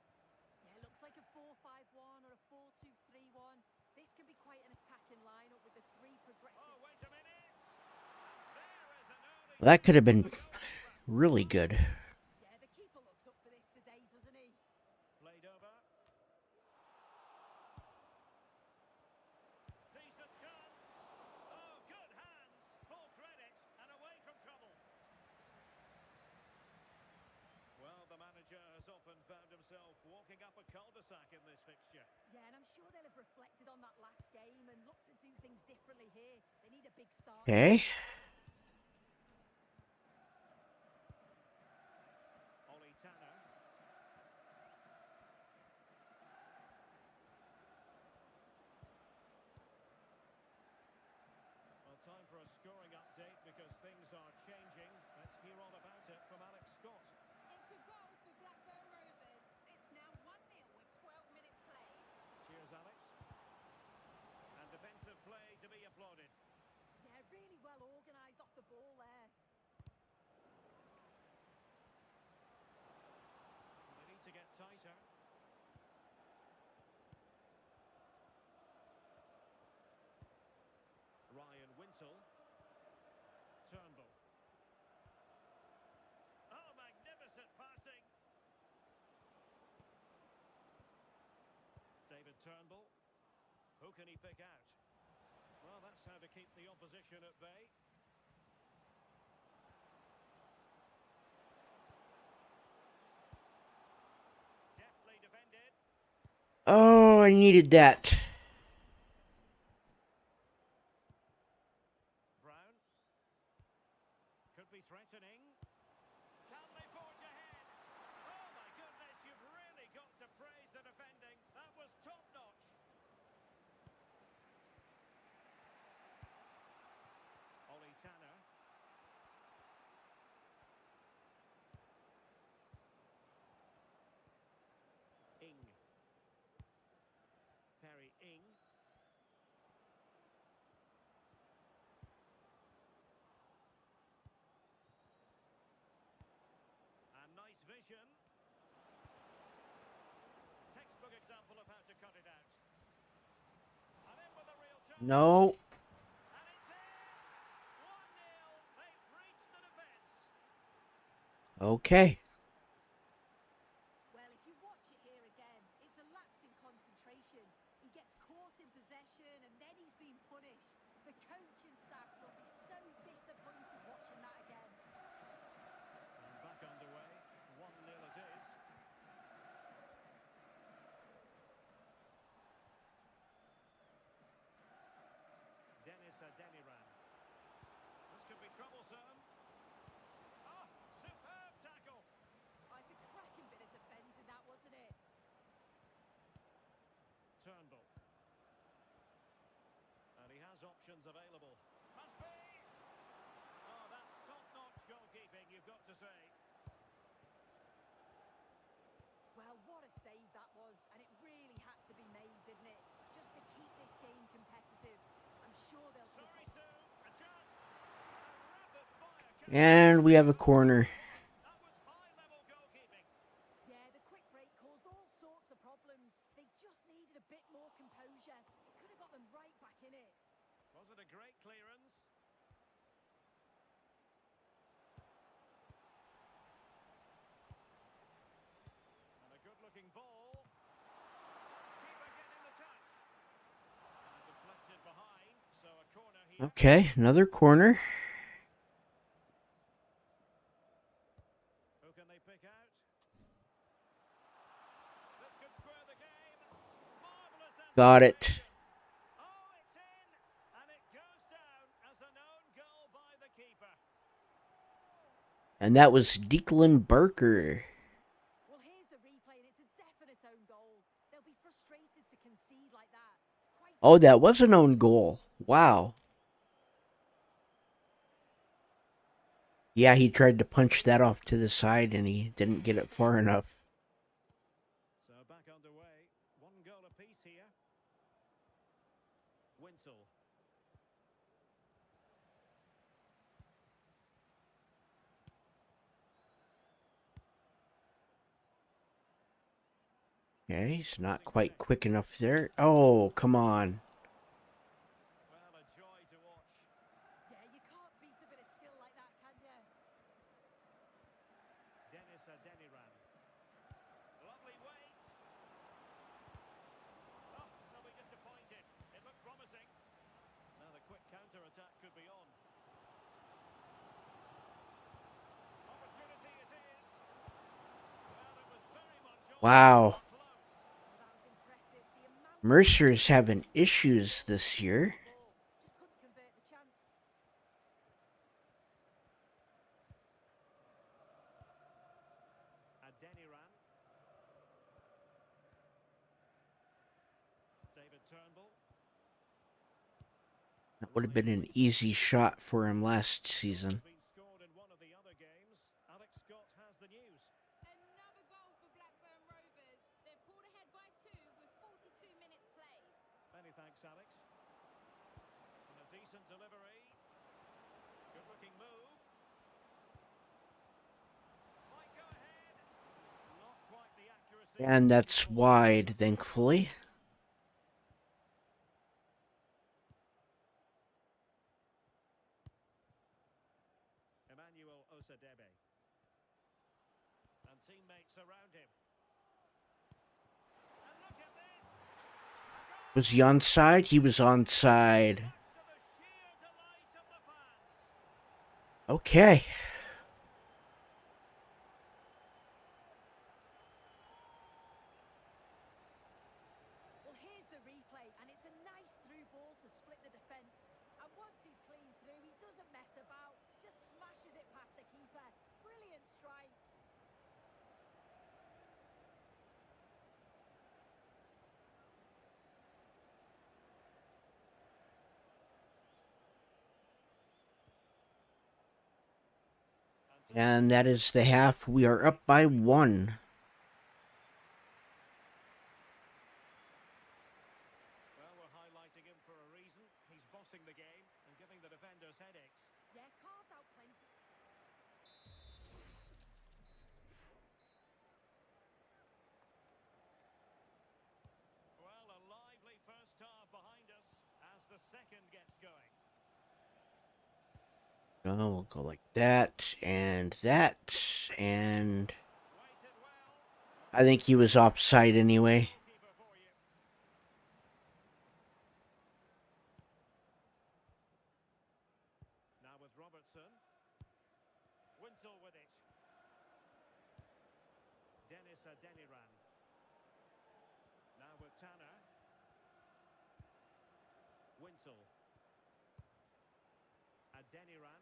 Yeah, looks like a 4-5-1 or a 4-2-3-1. This can be quite an attacking lineup with the three progressive... Oh, wait a minute! There is an early... That could have been really good. Yeah, the keeper looks up for this today, doesn't he? Played over. Decent chance. Oh, good hands. Full credit and away from trouble. differently here. They need a big start. Okay. Ollie Tanner. Well, time for a scoring update because things are changing. Let's hear all about it from Alex Scott. It's a goal for Blackburn Rovers. It's now 1-0 with 12 minutes played. Cheers, Alex. And defensive play to be applauded. Yeah, really well organised off the ball there. They need to get tighter. Ryan Wintle. Turnbull. Oh, magnificent passing. David Turnbull. Who can he pick out? Well, that's how to keep the opposition at bay. Deftly defended. Oh, I needed that. Brown. Could be threatening. Can they forge ahead? Oh my goodness, you've really got to praise the defending. That was top notch. Ollie Tanner. Ing. Perry Ing. And nice vision. Textbook example of how to cut it out. And in with a real chance. No. And it's in. 1-0. They've breached the defence. Okay. Well, if you watch it here again, it's a lapse in concentration. He gets caught in possession and then he's been punished. The coaching staff will be so disappointed watching that again. And back underway. 1-0 it is. Dennis Adeniran. This could be troublesome. Oh, superb tackle. Oh, it's a cracking bit of defending that, wasn't it? Turnbull. And he has options available. Must be. Oh, that's top-notch goalkeeping, you've got to say. Well, what a save that was, and it really had to be made, didn't it? Just to keep this game competitive. I'm sure they'll pick Sorry, up. Sue. A chance. A rapid-fire counter. And we have a corner. That was high-level goalkeeping. Yeah, the quick break caused all sorts of problems. They just needed a bit more composure. It could have got them right back in it. Was it a great clearance? And a good-looking ball. Keeper getting the touch. And deflected behind, so a corner here. Okay, another corner. Who can they pick out? This could square the game. Marvellous Got it. anticipation. Oh, it's in, and it goes down as an own goal by the keeper. And that was Declan Barker. Well, here's the replay, and it's a definite own goal. They'll be frustrated to concede like that. It's quite Oh, that was an own goal. Wow. Yeah, he tried to punch that off to the side and he didn't get it far enough. So back underway. 1 goal apiece here. Wintle. Okay, he's not quite quick enough there. Oh, come on. Well, a joy to watch. Yeah, you can't beat a bit of skill like that, can you? Dennis Adeniran. Lovely weight. Oh, they'll be disappointed. It looked promising. Now the quick counter-attack could be on. Opportunity it is. Well, it was very much on. Wow. Close. Well, that was impressive. The amount Mercer's having issues this year. of ball, Turnbull. That would have been an easy shot for him last season. Been scored in one of the other games. Alex Scott has the news. Another goal for Blackburn Rovers. They're pulled ahead by 2 with 42 minutes played. Many thanks, Alex. And a decent delivery. Good looking move. Might go ahead. Not quite the accuracy. And that's wide, thankfully. Emmanuel Osadebe. And teammates around him. And look at this. Was he onside? He was onside. To the sheer delight of the fans. Okay. Well, here's the replay, and it's a nice through ball to split the defence. And once he's clean through, he doesn't mess about, just smashes it past the keeper. Brilliant strike. And that is the half. We are up by 1. Well, we're highlighting him for a reason. He's bossing the game and giving the defenders headaches. Yeah, carved out plenty. Well, a lively first half behind us as the second gets going. Oh, we'll go like that, and Waited well. I think he was offside anyway. Goalkeeper for you. Now with Robertson. Winsel with it. Dennis Adeniran. Now with Tanner. Winsel. Adeniran.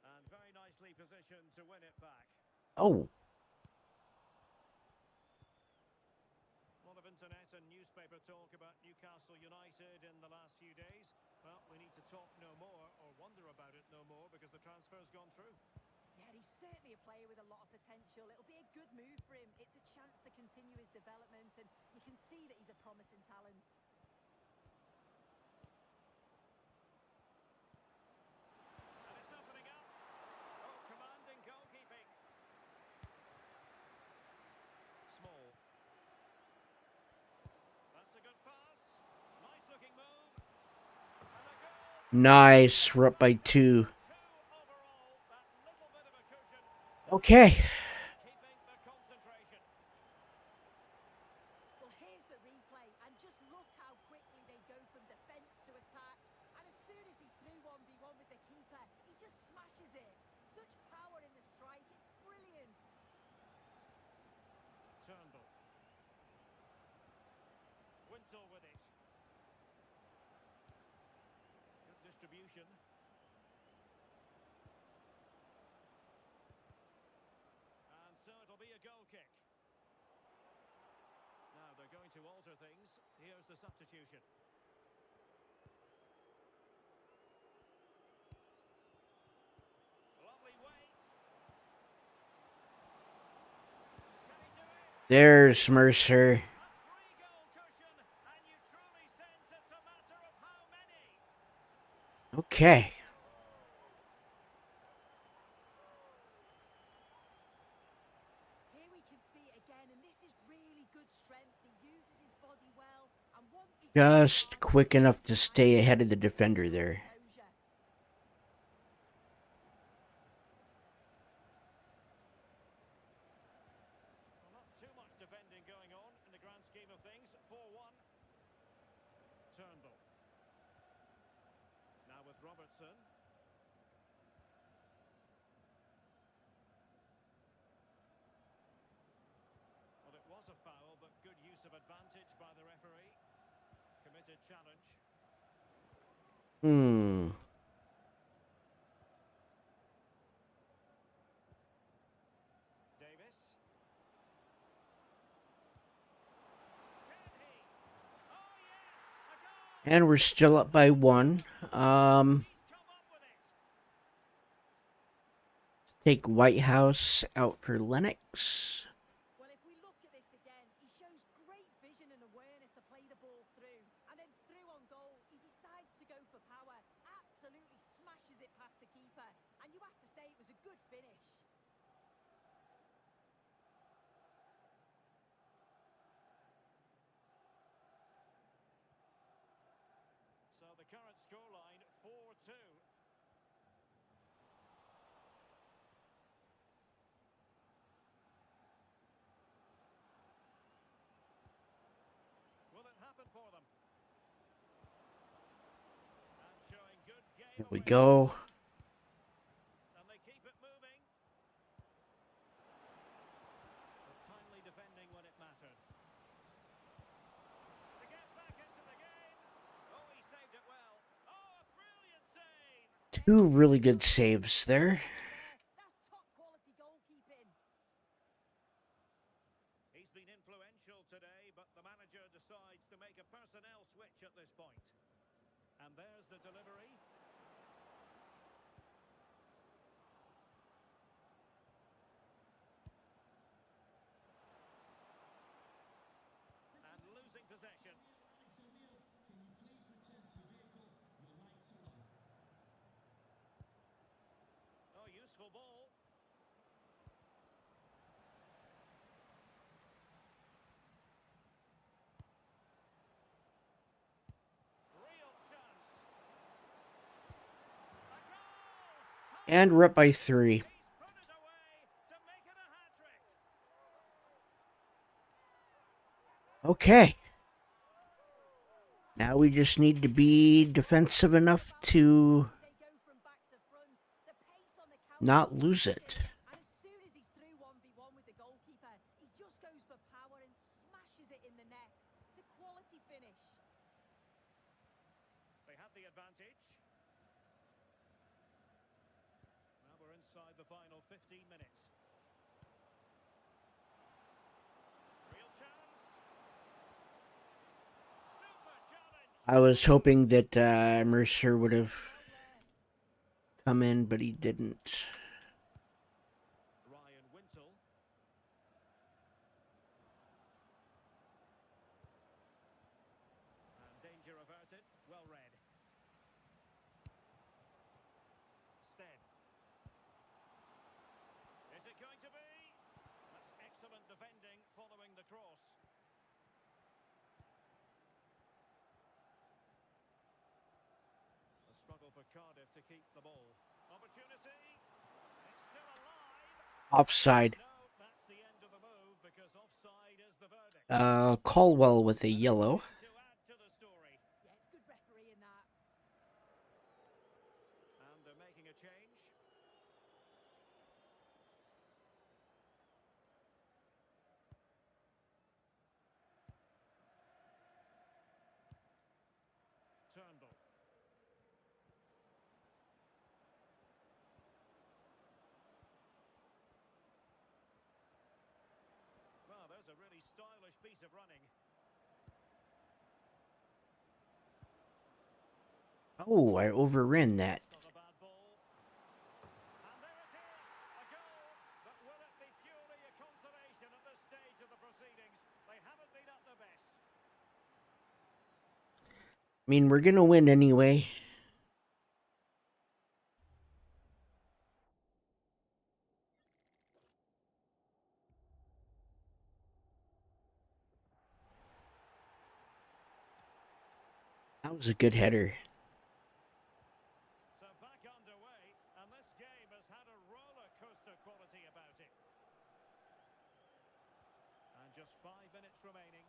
And very nicely positioned to win it back. Oh, A lot of internet and newspaper talk about Newcastle United in the last few days. Well, we need to talk no more or wonder about it no more because the transfer's gone through. Yeah, he's certainly a player with a lot of potential. It'll be a good move for him. It's a chance to continue his development, and you can see that he's a promising talent. And it's opening up. Oh, commanding goalkeeping. Small. That's a good pass. Nice looking move. And a goal. nice. We're up by 2. 2 overall. That little bit of a cushion. Okay. Keeping the concentration. Well, here's the replay, and just look how quickly they go from defence to attack. And as soon as he's through 1v1 with the keeper, he just smashes it. Such power in the strike, it's brilliant. Turnbull. Winsel with it. Good distribution. And so it'll be a goal kick. Now they're going to alter things. Here's the substitution. Lovely weight. Can he do it? There's Mercer. A 3-goal cushion, and you truly sense it's a matter of how many. Okay. Here we can see it again, and this is really good strength. He uses his body well, and once he Just quick enough to stay ahead of the defender there. Composure. Well, not too much defending going on in the grand scheme of things. 4-1. Turnbull. Now with Robertson. Well, it was a foul, but good use of advantage by the referee. Committed challenge. Davis. And we're still up by 1. He's come up with it. Take Whitehouse out for Lennox. Well, if we look at this again, he shows great vision and awareness to play the ball through. And then through on goal, he decides to go for power. Absolutely smashes it past the keeper. And you have to say it was a good finish. So the current scoreline 4-2. Will it happen for them? And showing good game Here we awareness. go. And they keep it moving. But timely defending when it mattered. To get back into the game. Oh, he saved it well. Oh, a brilliant save. 2 really good saves there. That's top quality goalkeeping. He's been influential today, but the manager decides to make a personnel switch at this point. And there's the delivery. And losing possession. Oh, useful ball. Real chance. A goal! And we're up by 3. He's put it away to make it a hat-trick. Okay. Now we just need to be defensive enough to They go from back to front. The pace on the not lose it. And as soon as he's through 1v1 with the goalkeeper, he just goes for power and smashes it in the net. It's a quality finish. They had the advantage. Now we're inside the final 15 minutes. Real chance. Super challenge. I was hoping that Mercer would have come in, but he didn't. Ryan Wintle. And danger averted. Well read. Stead. Is it going to be? That's excellent defending following the cross. A struggle for Cardiff to keep the ball. Opportunity. It's still alive. Offside. No, that's the end of the move because offside is the verdict. Caldwell with a yellow. To add to the story. Yeah, it's good refereeing that. And they're making a change. Turnbull. Well, there's a really stylish piece of running. Oh, I overran that. It's not a bad ball. And there it is, a goal. But will it be purely a consolation at this stage of the proceedings? They haven't been at their best. I mean, we're gonna win anyway. That was a good header. So back underway, and this game has had a roller coaster quality about it. And just 5 minutes remaining.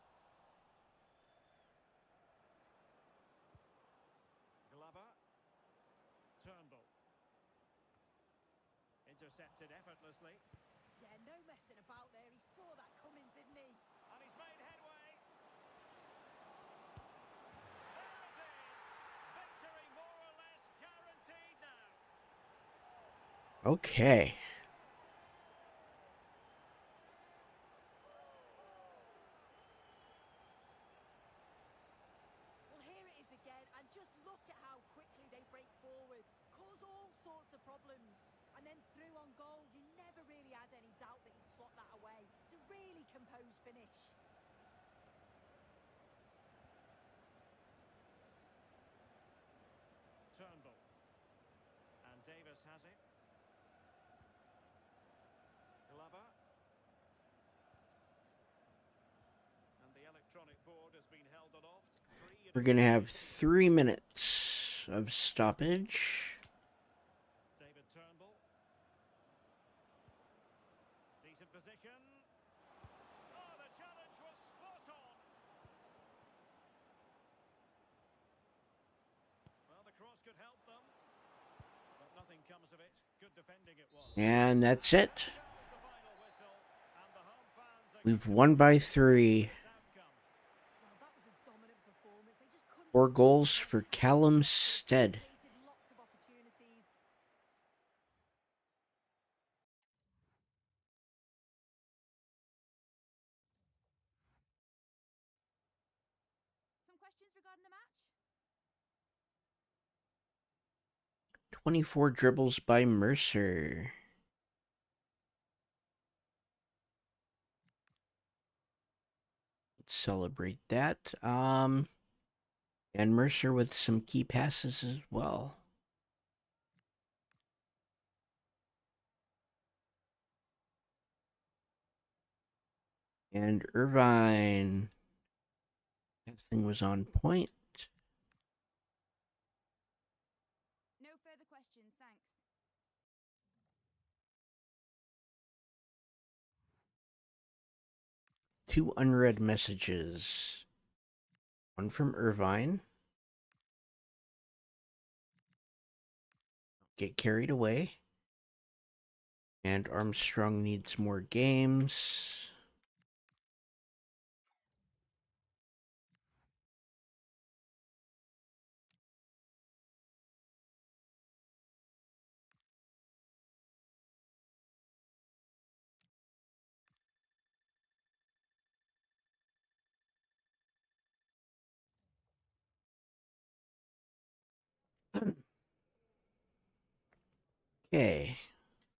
Glover. Turnbull. Intercepted effortlessly. Yeah, no messing about there. He saw that coming, didn't he? And he's made headway. There it is. Victory more or less guaranteed now. Okay. Well, here it is again. composed finish. Turnbull. And Davis has it. Glover. And the electronic board has been held aloft. We're going to have 3 minutes of stoppage. David Turnbull. Decent position. Oh, the challenge was spot on. Well, the cross could help them, but nothing comes of it. Good defending it was. And that's it. Goes the final whistle, and the home fans are We've won by 3. outcome. Well, that was a dominant performance. They just couldn't 4 goals for Callum Stead. created lots of opportunities. Some questions regarding the match? 24 dribbles by Mercer. Let's celebrate that. And Mercer with some key passes as well. And Irvine. That thing was on point. No further questions, thanks. Two unread messages. One from Irvine. Get carried away. And Armstrong needs more games. Okay.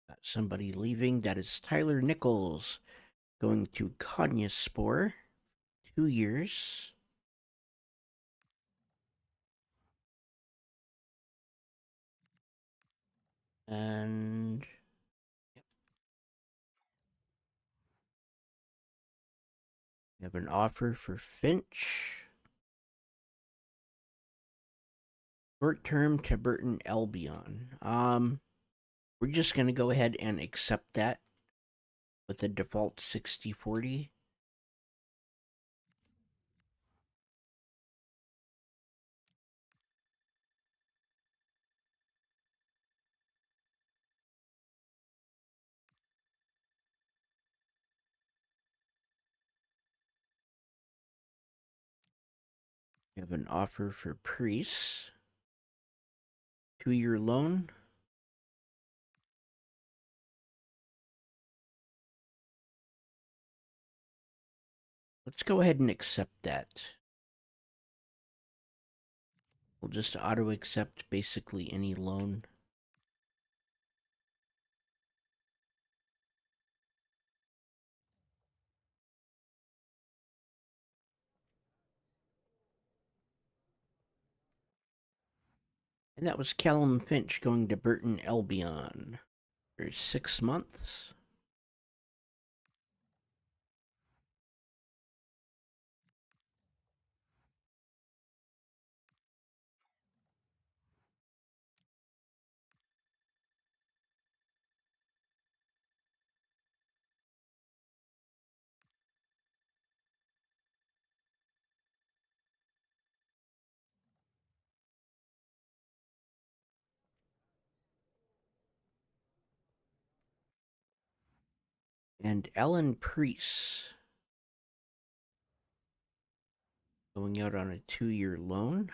Got somebody leaving. That is Tyler Nichols going to Konyaspor. 2 years. And we have an offer for Finch. Short term to Burton Albion. We're just gonna go ahead and accept that with a default 60-40. We have an offer for Priest. 2-year loan. Let's go ahead and accept that. We'll just auto accept basically any loan. And that was Callum Finch going to Burton Albion for 6 months. And Alan Priest going out on a 2-year loan.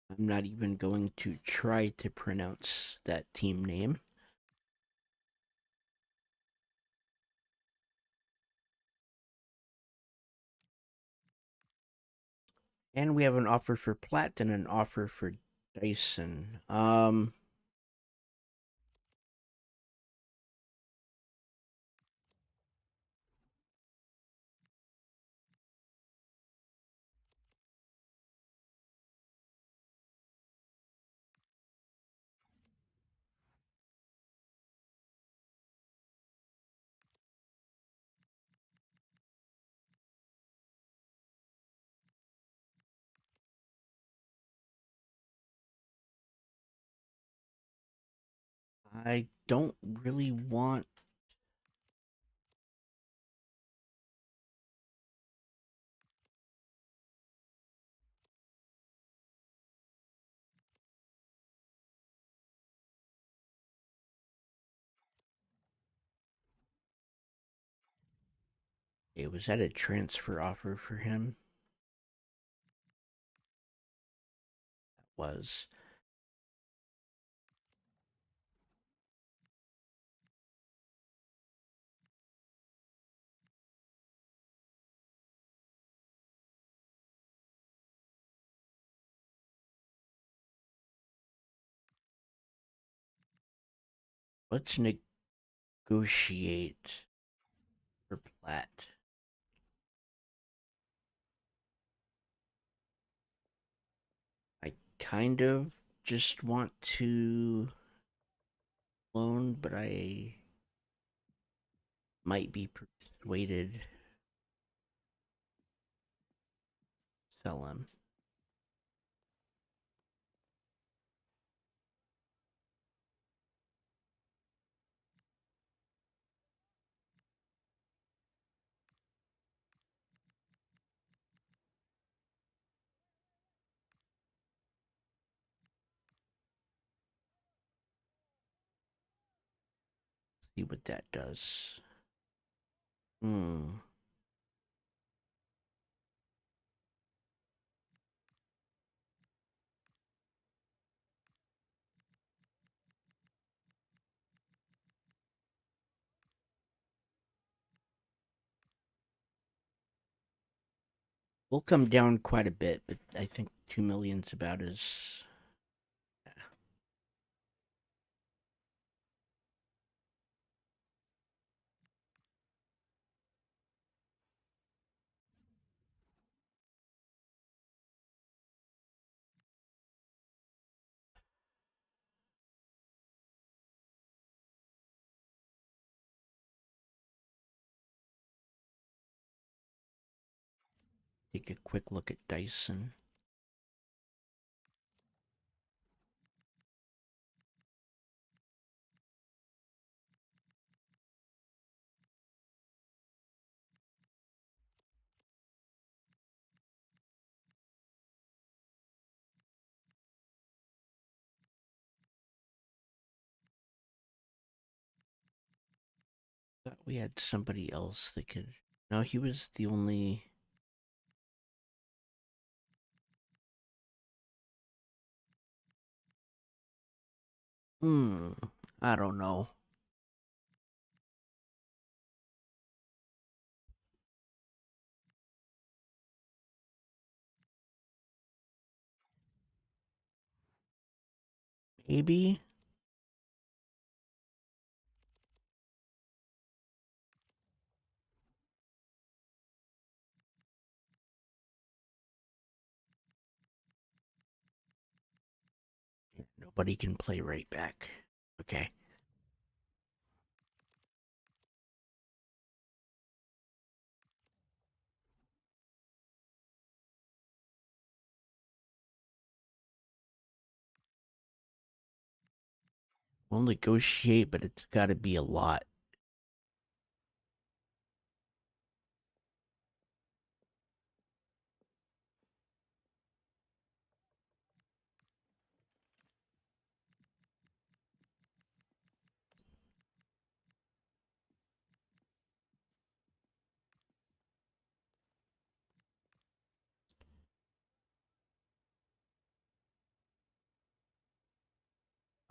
I'm not even going to try to pronounce that team name. And we have an offer for Platt and an offer for Dyson. I don't really want. It was that a transfer offer for him? That was. Let's negotiate for Platt. I kind of just want to loan, but I might be persuaded sell him. See what that does. Hmm. We'll come down quite a bit, but I think 2 million's about as. Take a quick look at Dyson. Thought we had somebody else that could. No, he was the only. Hmm. I don't know. Maybe. Nobody can play right back. Okay. We'll negotiate, but it's got to be a lot.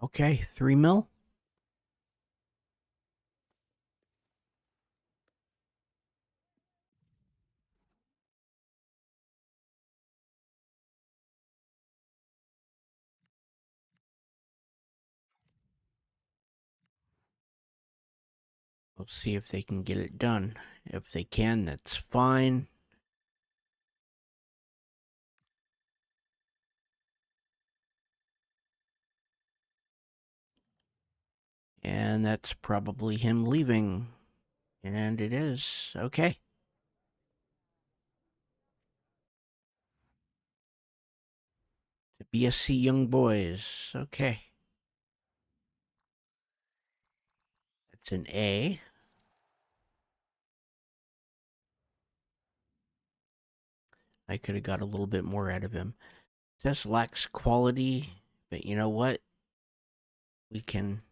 Okay, 3 mil. We'll see if they can get it done. If they can, that's fine. And that's probably him leaving. And it is. Okay. The BSC Young Boys. Okay. That's an A. I could have got a little bit more out of him. Just lacks quality, but you know what? We can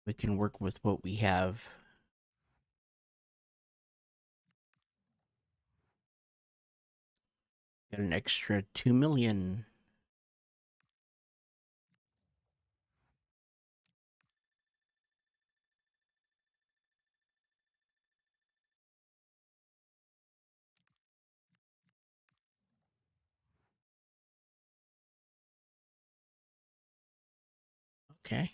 work with what we have. Got an extra 2 million. Okay.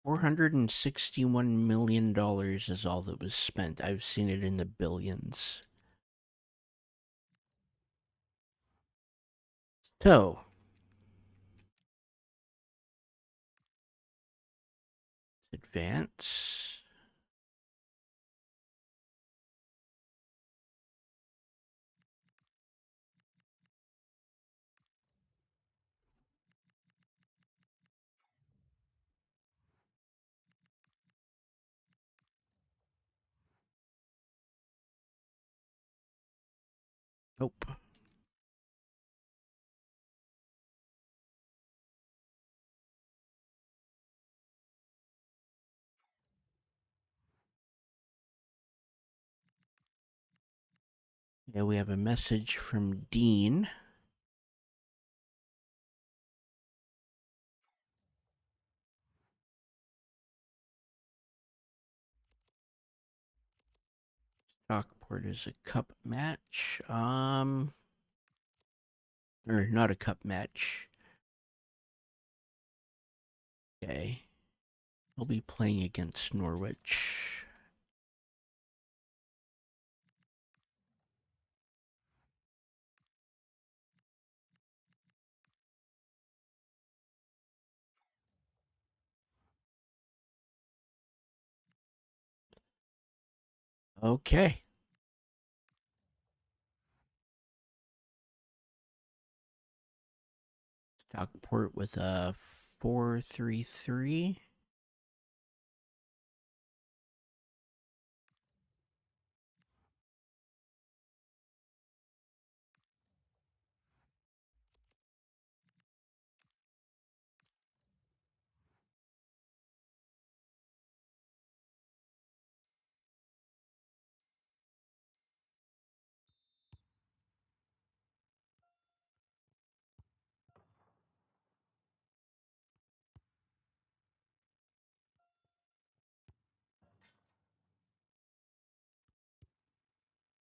$461 million is all that was spent. I've seen it in the billions. So, advance. Nope. Yeah, we have a message from Dean. Stockport is a cup match. Or not a cup match. Okay. We'll be playing against Norwich. Okay. Stockport with a 4-3-3.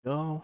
Go.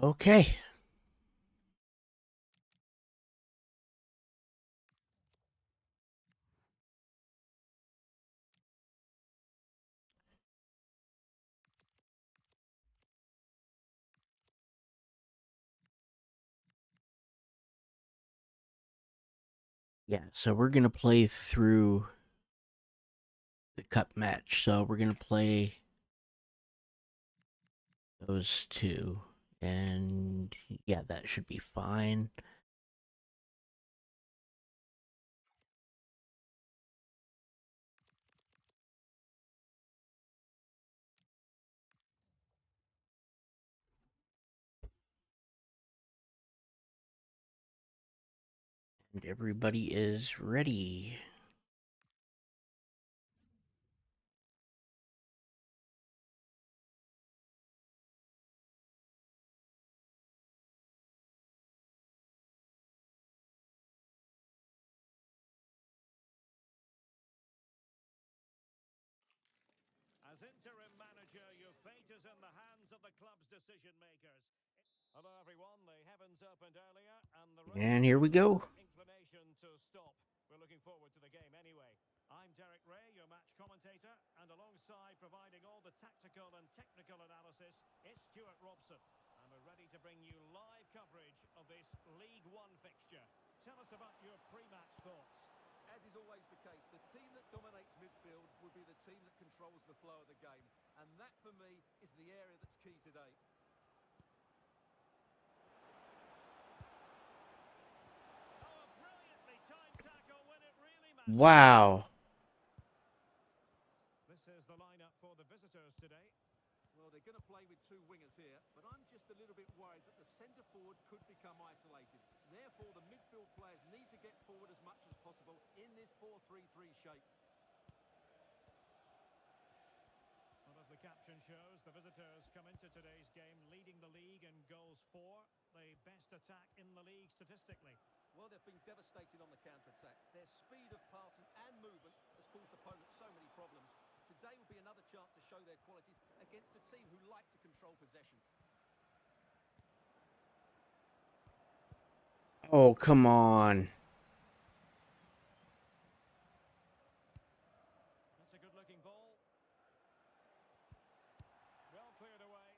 Okay. Yeah, so we're going to play through the cup match. So we're going to play those two. And yeah, that should be fine. And everybody is ready. As interim manager, your fate is in the hands of the club's decision makers. Hello, everyone. The heavens opened earlier, and the And here we go. inclination to stop. We're looking forward to the game anyway. I'm Derek Ray, your match commentator, and alongside providing all the tactical and technical analysis, it's Stuart Robson. And we're ready to bring you live coverage of this League One fixture. Tell us about your pre-match thoughts. As is always the case, the team that dominates midfield will be the team that controls the flow of the game. And that, for me, is the area that's key today. Oh, a brilliantly timed tackle when it really matters. Wow. This is the lineup for the visitors today. Well, they're going to play with two wingers here, but I'm just a little bit worried that the centre forward could become isolated. Therefore, the midfield players need to get forward as much as possible in this 4-3-3 shape. Well, as the caption shows, the visitors come into today's game leading the league in goals for, the best attack in the league statistically. Well, they've been devastating on the counter-attack. Their speed of passing and movement has caused opponents so many problems. Today will be another chance to show their qualities against a team who like to control possession. Oh, come on. That's a good-looking ball. Well cleared away.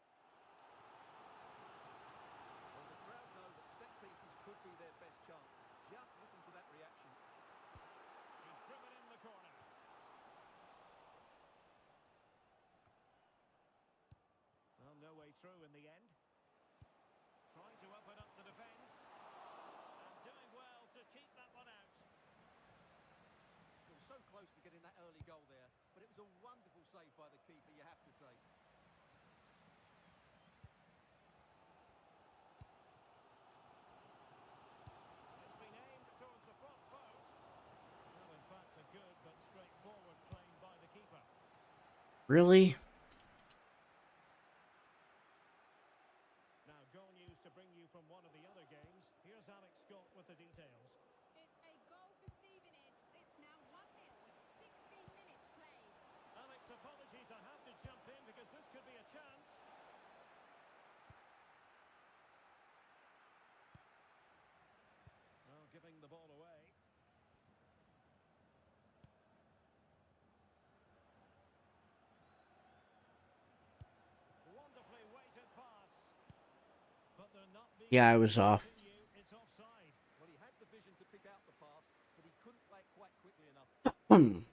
Well, the crowd know that set pieces could be their best chance. Just listen to that reaction. He's driven in the corner. Well, no way through in the end. Trying to open up the defence. And doing well to keep that one out. Well, so close to getting that early goal there, but it was a wonderful save by the keeper, you have to say. It's been aimed towards the front post. Well, in fact, a good but straightforward claim by the keeper. Really? Now, goal news to bring you from one of the other games. Here's Alex Scott with the details. It's a goal for Stevenage. It's now 1-0 with 16 minutes played. Alex, apologies, I have to jump in because this could be a chance. Well, giving the ball away. Wonderfully weighted pass. But they're not being Yeah, I able was to off. continue. It's offside. Well, he had the vision to pick out the pass, but he couldn't play it quite quickly enough. Edun.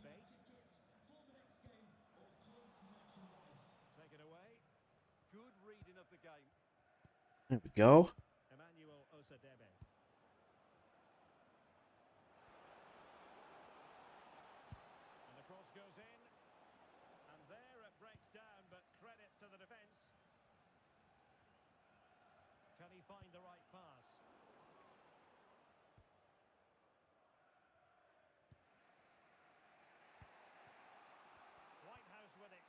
Bate. Take it away. Good reading of the game. There we go. Emmanuel Osadebe. And the cross goes in. And there it breaks down, but credit to the defence. Can he find the right pass? Whitehouse with it.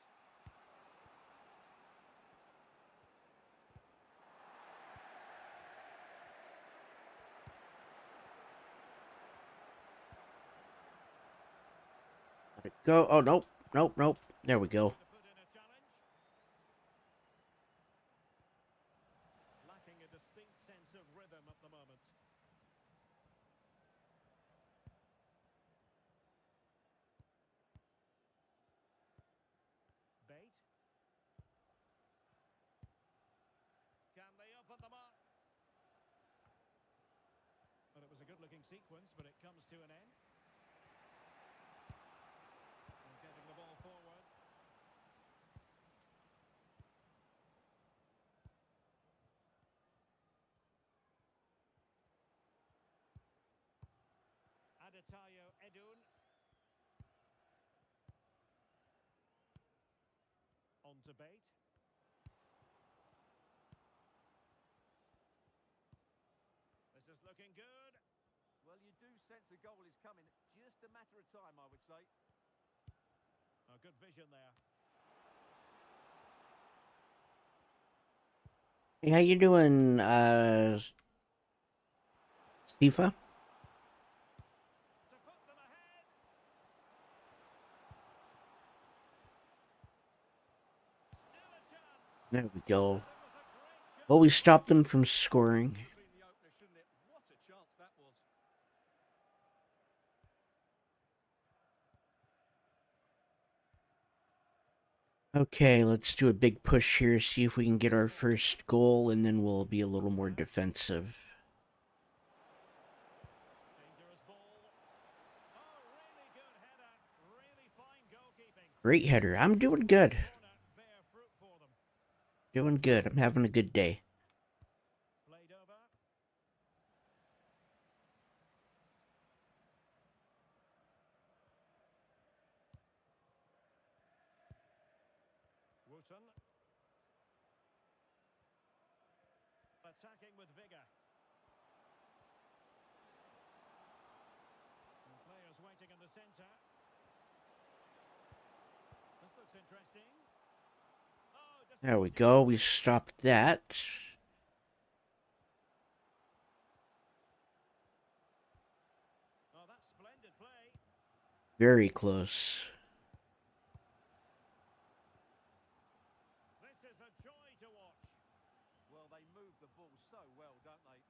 Let it go. Oh, nope. Nope, nope. There we go. To put in a challenge. Lacking a distinct sense of rhythm at the moment. Bate. Can they open them up? Well, it was a good-looking sequence, but it comes to an end. And getting the ball forward. Matayo Edun. On to Bate. This is looking good. Well, you do sense a goal is coming. Just a matter of time, I would say. Oh, good vision there. Hey, how you doing, Stifa? To put them ahead. Still a chance. There we go. It was a great chance. Well, we stopped them from scoring. Would have been the opener, shouldn't it? What a chance that was. Okay, let's do a big push here, see if we can get our first goal, and then we'll be a little more defensive. Dangerous ball. Oh, really good header. Really fine goalkeeping. Great header. I'm doing good. Corner, bear fruit for them. Doing good. I'm having a good day. Played over. Wooten. Attacking with vigour. And players waiting in the centre. This looks interesting. Oh, There we disappointing. go. We stopped that. Oh, that's splendid play. Very close. This is a joy to watch. Well, they move the ball so well, don't they?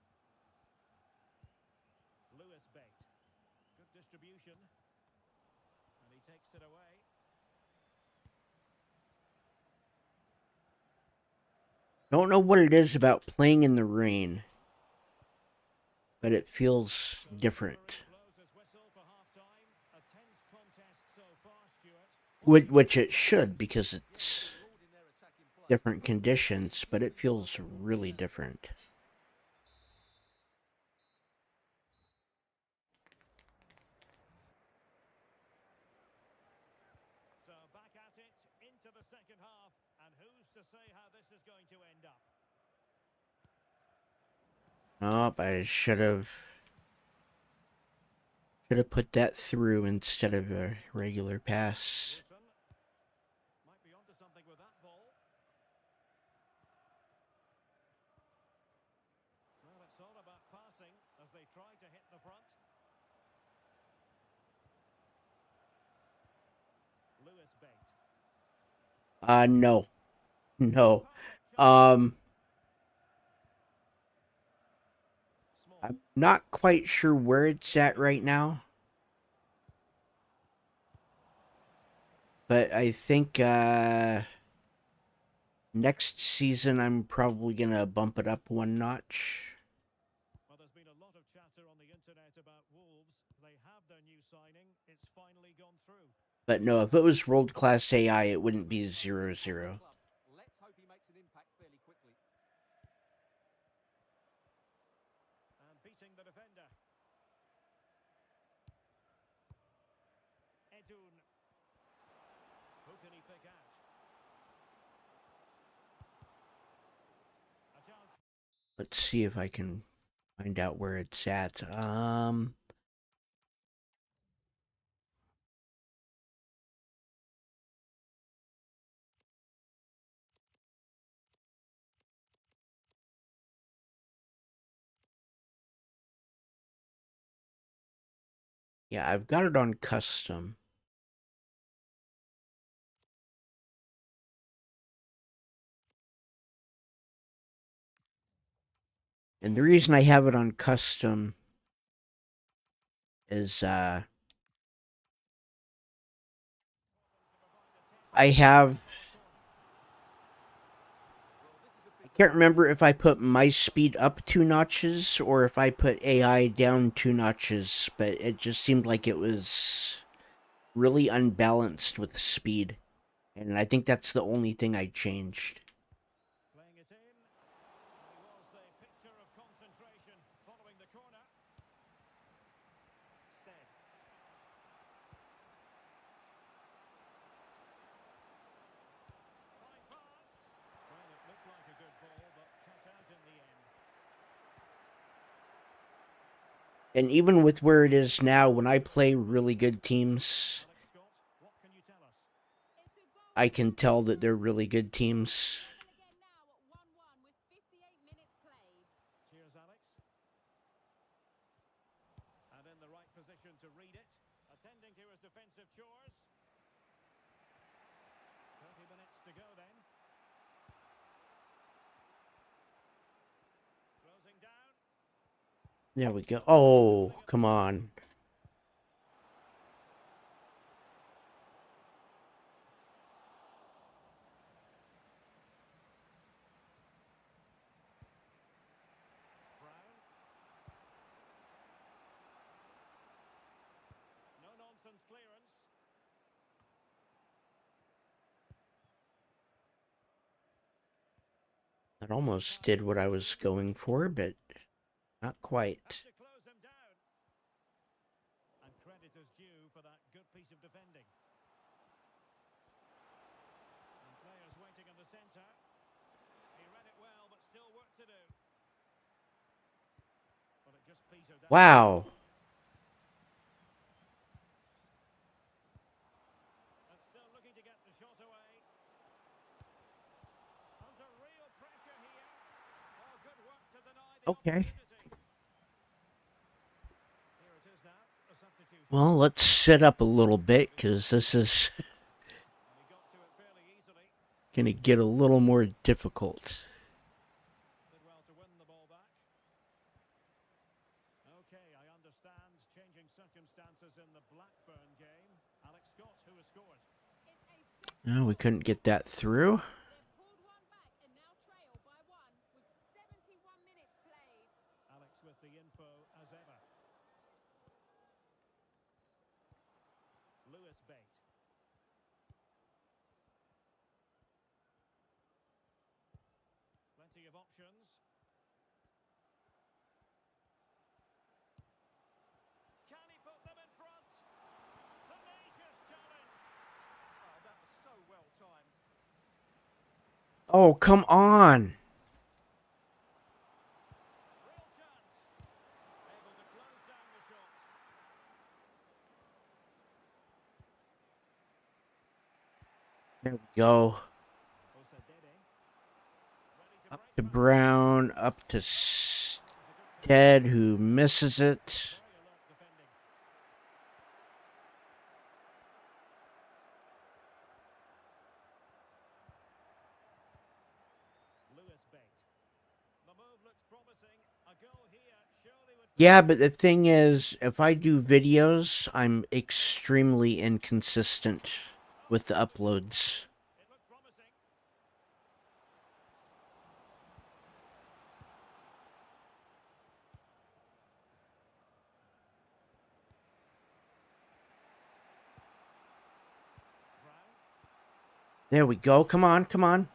Lewis Bate. Good distribution. And he takes it away. Don't know what it is about playing in the rain, but it feels different. Blows his whistle for half-time. A tense contest so far, Stuart. Which it should, because it's Lord in their attacking play. different conditions, but it feels really different. So back at it into the second half, and who's to say how this is going to end up? Oh, I should have put that through instead of a regular pass. Wooten might be onto something with that ball. Well, it's all about passing as they try to hit the front. Lewis Bate. No. No. Small. I'm not quite sure where it's at right now. But I think next season I'm probably gonna bump it up one notch. Well, there's been a lot of chatter on the internet about Wolves. They have their new signing. It's finally gone through. But no, if it was world class AI, it wouldn't be 0-0. Club. Let's hope he makes an impact fairly quickly. And beating the defender. Edun. Who can he pick out? A chance. Let's see if I can find out where it's at. Yeah, I've got it on custom. And the reason I have it on custom is I can't remember if I put my speed up 2 notches or if I put AI down 2 notches, but it just seemed like it was really unbalanced with speed. And I think that's the only thing I changed. Playing it in. And he was the picture of concentration following the corner. Stead. And even with where it is now, when I play really good teams, Alex Scott, what can you tell us? It's a goal I can tell that they're really good teams. level again now at 1-1 with 58 minutes played. Cheers, Alex. And in the right position to read it, attending to his defensive chores. 30 minutes to go then. Closing down. There we go. Oh, come on. Brown. No nonsense clearance. That almost did what I was going for, but not quite. Has to close them down. And credit is due for that good piece of defending. And players waiting in the centre. He read it well, but still work to do. But it just petered out. Wow. And still looking to get the shot away. Under real pressure here. Oh, good work to deny the Okay. opportunity. Here it is now, a substitution. Well, let's sit up a little bit because this is And he got to it fairly easily. going to get a little more difficult. Did well to win the ball back. Okay, I understand changing circumstances in the Blackburn game. Alex Scott, who has scored. It's a set No, we couldn't get that through. They've pulled one back and now trail by 1 with 71 minutes played. Alex with the info as ever. Lewis Bate. Plenty of options. Can he put them in front? Tenacious challenge. Oh, that was so well timed. Oh, come on. Real chance. Able to close down the shot. There we go. Osadebe. Ready to Up break to back. Brown, up to Ted, who misses it. Very alert defending. Lewis Bate. The move looks promising. A goal here surely would. Yeah, but the thing is, if I do videos, I'm extremely inconsistent with the uploads. It looked promising. Brown. There we go. Come on, come on.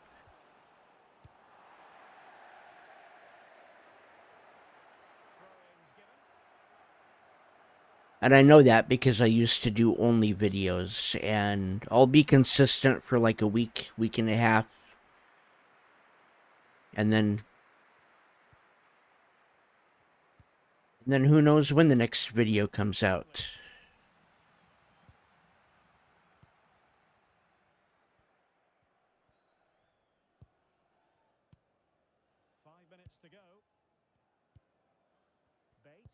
Throw-ins given. And I know that because I used to do only videos, and I'll be consistent for like a week, week and a half. And then who knows when the next video comes out. 5 minutes to go. Bate.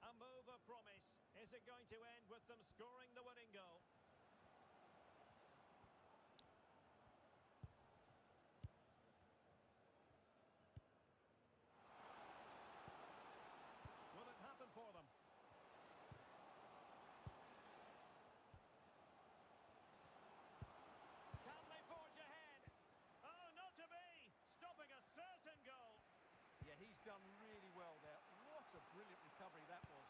A move of promise. Is it going to end with them scoring the winning goal? Will it happen for them? Can they forge ahead? Oh, not to be! Stopping a certain goal. Yeah, he's done really well there. What a brilliant recovery that was.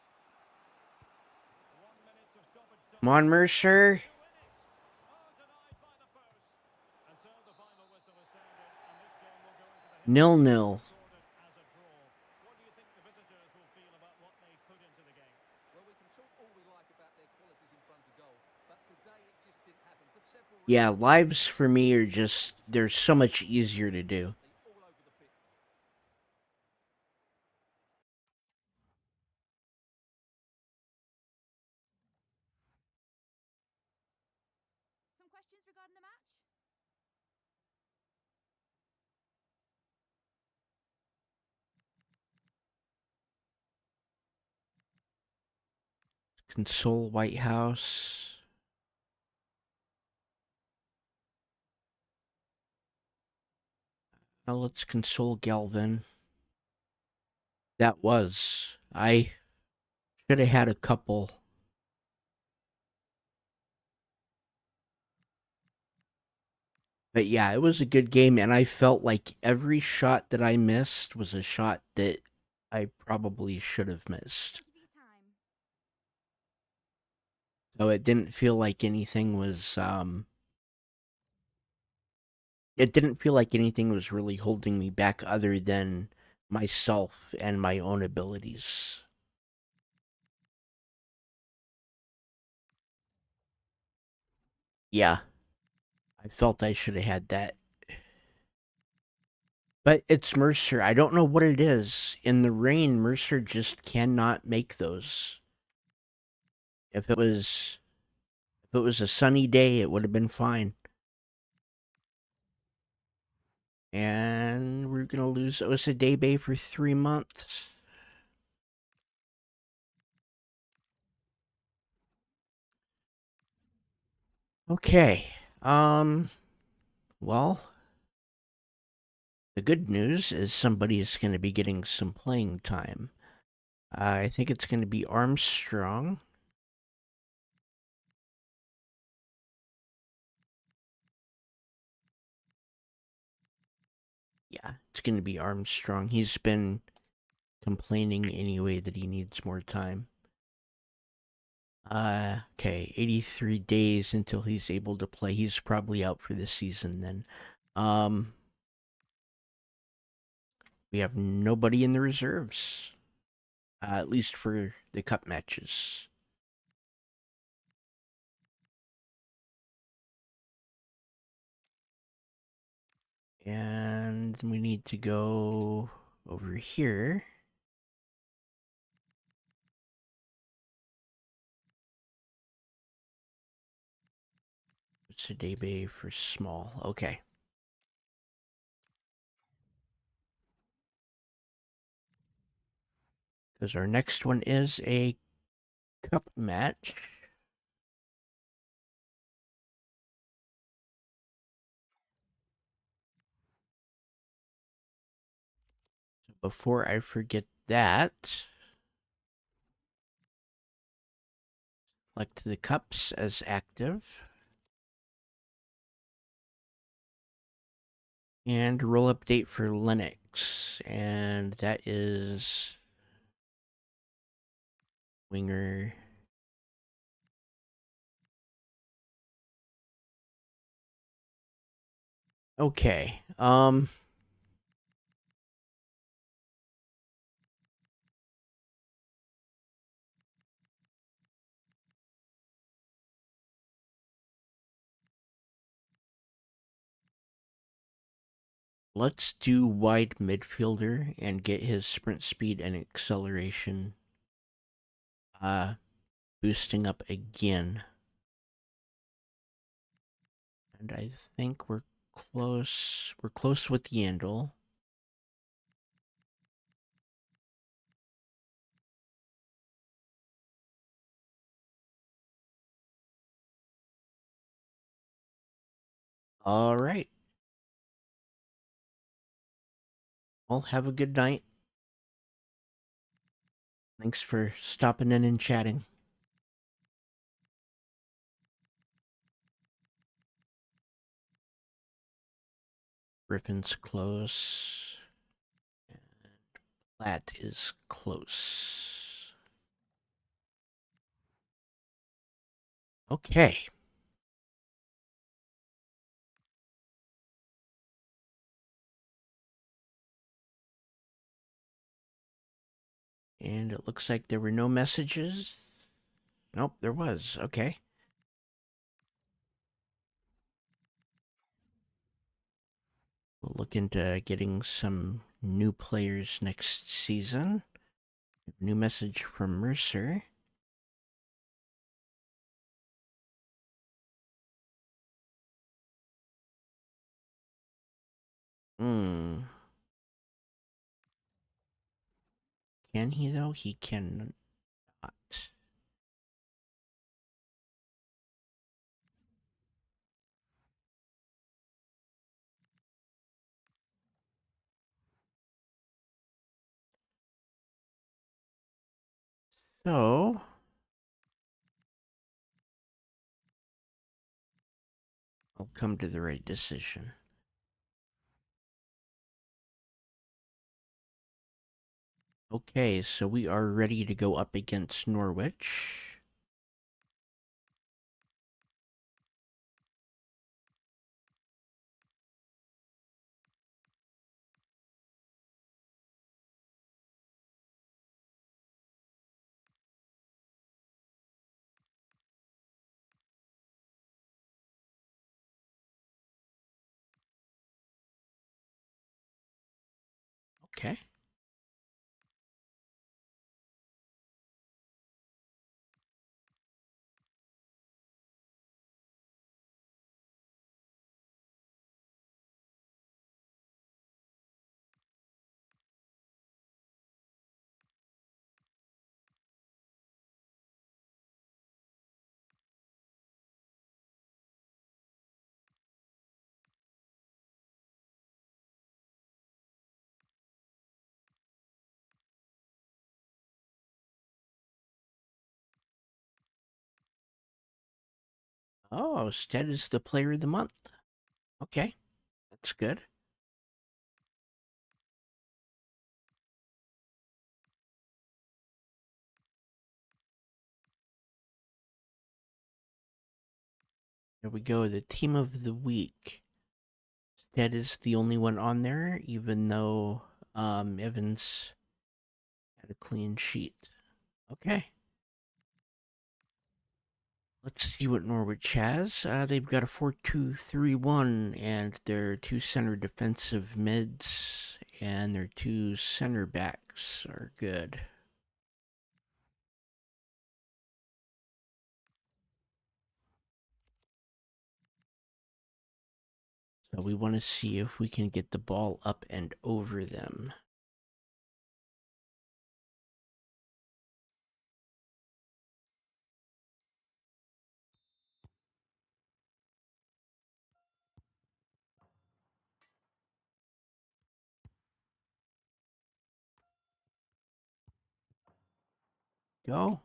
1 minute of stoppage time. Come on, Mercer. To win it. Oh, denied by the post. And so the final whistle is sounded, and this game will go into the 0-0. recorded as a draw. What do you think the visitors will feel about what they put into the game? Well, we can talk all we like about their qualities in front of goal, but today it just didn't happen for several Yeah, lives for me are just, they're so much easier to do. All over the pitch. Some questions regarding the match? Console White House. Now let's console Galvin. That was. I should have had a couple. But yeah, it was a good game, and I felt like every shot that I missed was a shot that I probably should have missed. Thank you for your time. So it didn't feel like anything was it didn't feel like anything was really holding me back other than myself and my own abilities. Yeah, I felt I should have had that. But it's Mercer. I don't know what it is. In the rain, Mercer just cannot make those. If it was a sunny day, it would have been fine. And we're gonna lose Osadebe for 3 months. Okay. Well, the good news is somebody is going to be getting some playing time. I think it's going to be Armstrong. Yeah, it's going to be Armstrong. He's been complaining anyway that he needs more time. Okay, 83 days until he's able to play. He's probably out for this season then. We have nobody in the reserves. At least for the cup matches. And we need to go over here. Sadebe for small. Okay. Because our next one is a cup match. So before I forget that, select the cups as active. And role update for Linux. And that is winger. Okay. Let's do wide midfielder and get his sprint speed and acceleration boosting up again. And I think we're close. We're close with Yandel. All right. Well, have a good night. Thanks for stopping in and chatting. Griffin's close. And Platt is close. Okay. And it looks like there were no messages. Nope, there was. Okay. We'll look into getting some new players next season. New message from Mercer. Can he though? He cannot. So I'll come to the right decision. Okay, so we are ready to go up against Norwich. Okay. Oh, Stead is the player of the month. Okay, that's good. There we go. The team of the week. Stead is the only one on there, even though Evans had a clean sheet. Okay. Let's see what Norwich has. They've got a 4-2-3-1, and their two center defensive mids and their two center backs are good. So we want to see if we can get the ball up and over them. Go.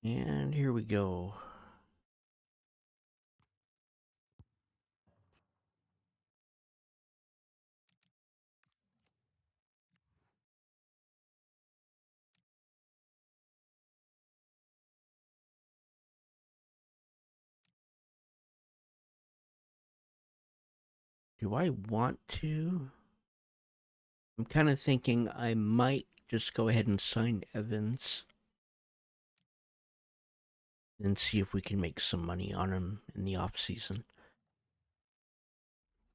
And here we go. Do I want to? I'm kind of thinking I might just go ahead and sign Evans and see if we can make some money on him in the off season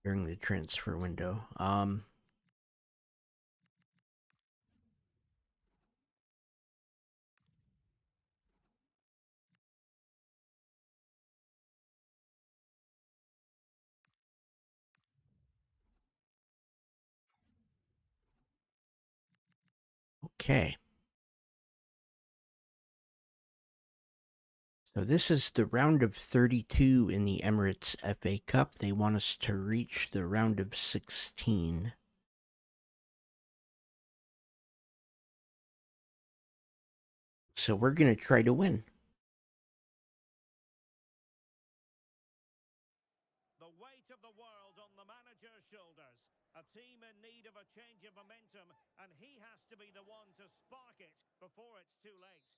during the transfer window. Okay. So this is the round of 32 in the Emirates FA Cup. They want us to reach the round of 16. So we're going to try to win. The weight of the world on the manager's shoulders. A team in need of a change of momentum, and he has to be the one to spark it before it's too late.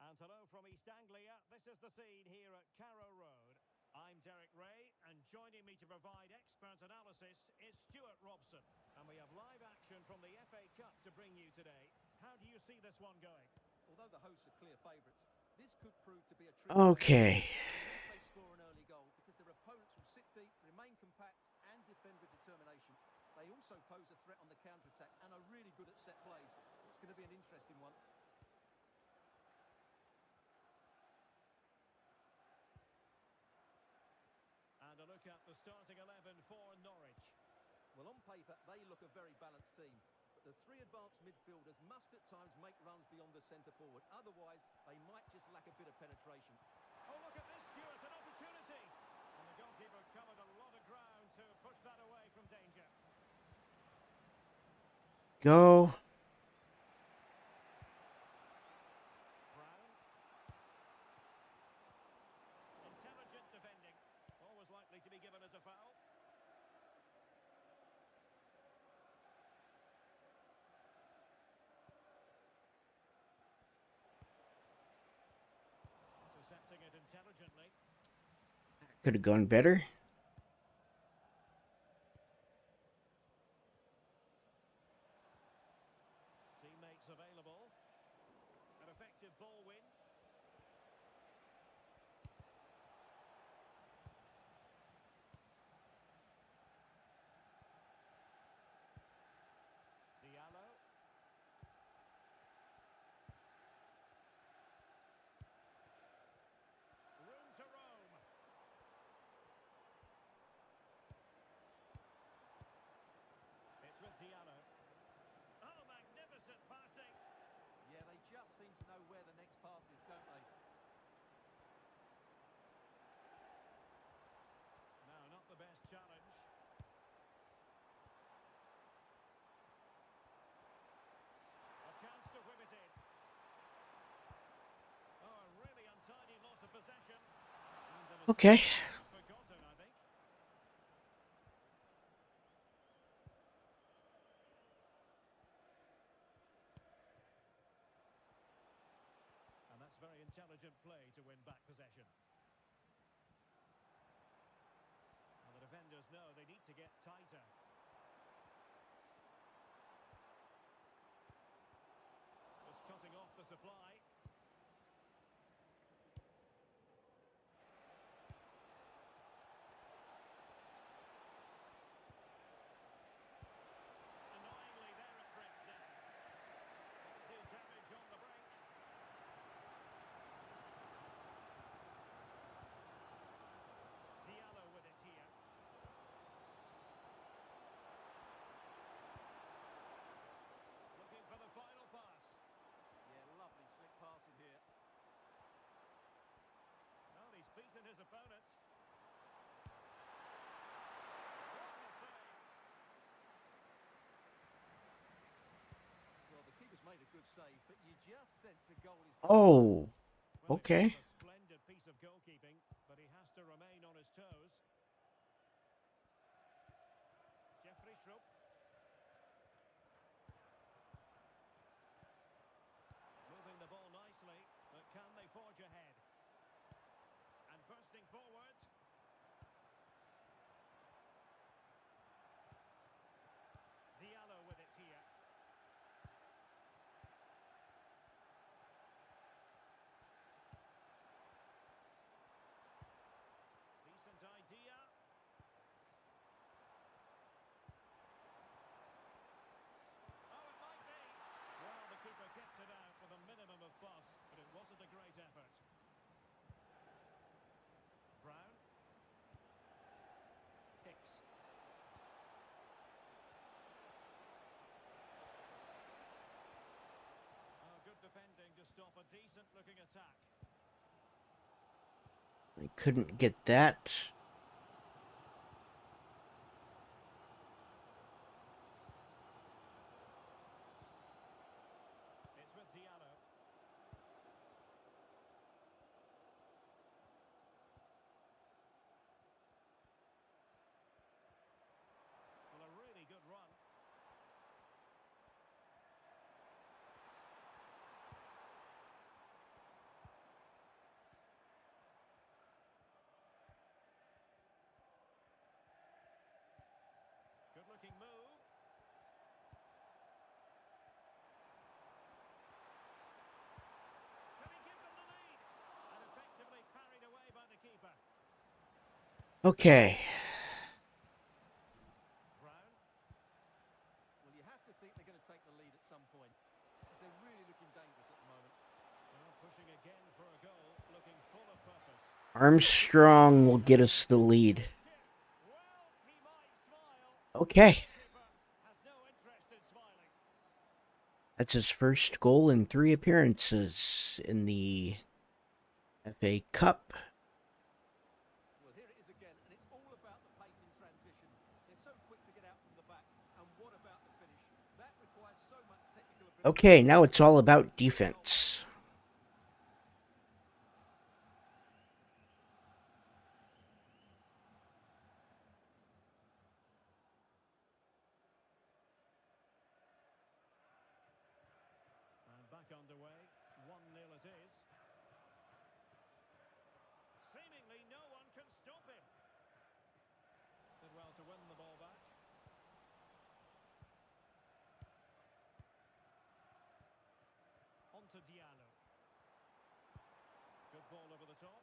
And hello from East Anglia. This is the scene here at Carrow Road. I'm Derek Ray, and joining me to provide expert analysis is Stuart Robson. And we have live action from the FA Cup to bring you today. How do you see this one going? Although the hosts are clear favourites, this could prove to be a tricky Okay. unless they score an early goal, because their opponents will sit deep, remain compact and defend with determination. They also pose a threat on the counter-attack and are really good at set plays. It's going to be an interesting one. And a look at the starting 11 for Norwich. Well, on paper, they look a very balanced team. But the three advanced midfielders must at times make runs beyond the centre-forward. Otherwise, they might just lack a bit of penetration. Oh, look at this, Stuart, an opportunity. And the goalkeeper covered a lot of ground to push that away from danger. Go. Brown. Intelligent defending. Always likely to be given as a foul. Intercepting it intelligently. Could have gone better. Teammates available. An effective ball win. Diallo. Room to roam. It's with Diallo. Oh, magnificent passing. Yeah, they just seem to know where the next pass is, don't they? No, not the best challenge. A chance to whip it in. Oh, a really untidy loss of possession. And a Okay. mistake forgotten, I think. And that's very intelligent play to win back possession. And the defenders know they need to get tighter. Just cutting off the supply. Annoyingly, there it breaks down. Do damage on the break. Diallo with it here. Looking for the final pass. Yeah, lovely slick passing here. Well, he's beaten his opponent. What a save. Well, the keeper's made a good save, but you just sense a goal is... Oh. Well, it Okay. was a splendid piece of goalkeeping, but he has to remain on his toes. Jeffrey Schrupp. Moving the ball nicely, but can they forge ahead? And bursting forward. Diallo with it here. Decent idea. Oh, it might be. Well, the keeper kept it out with a minimum of fuss, but it wasn't a great effort. Brown. Hicks. Oh, good defending to stop a decent-looking attack. I couldn't get that. It's with Diallo. Okay. Brown. Well, you have to think they're going to take the lead at some point, because they're really looking dangerous at the moment. Well, pushing again for a goal, looking full of purpose. Armstrong will get us the lead. Well, he might smile. Okay. Goalkeeper has no interest in smiling. That's his first goal in 3 appearances in the FA Cup. Well, here it is again, and it's all about the pace in transition. They're so quick to get out from the back, and what about the finish? That requires so much technical ability. Okay, now it's all about defense. And back underway, 1-0 it is. Seemingly no one can stop him. Did well to win the ball back. On to Diallo. Good ball over the top.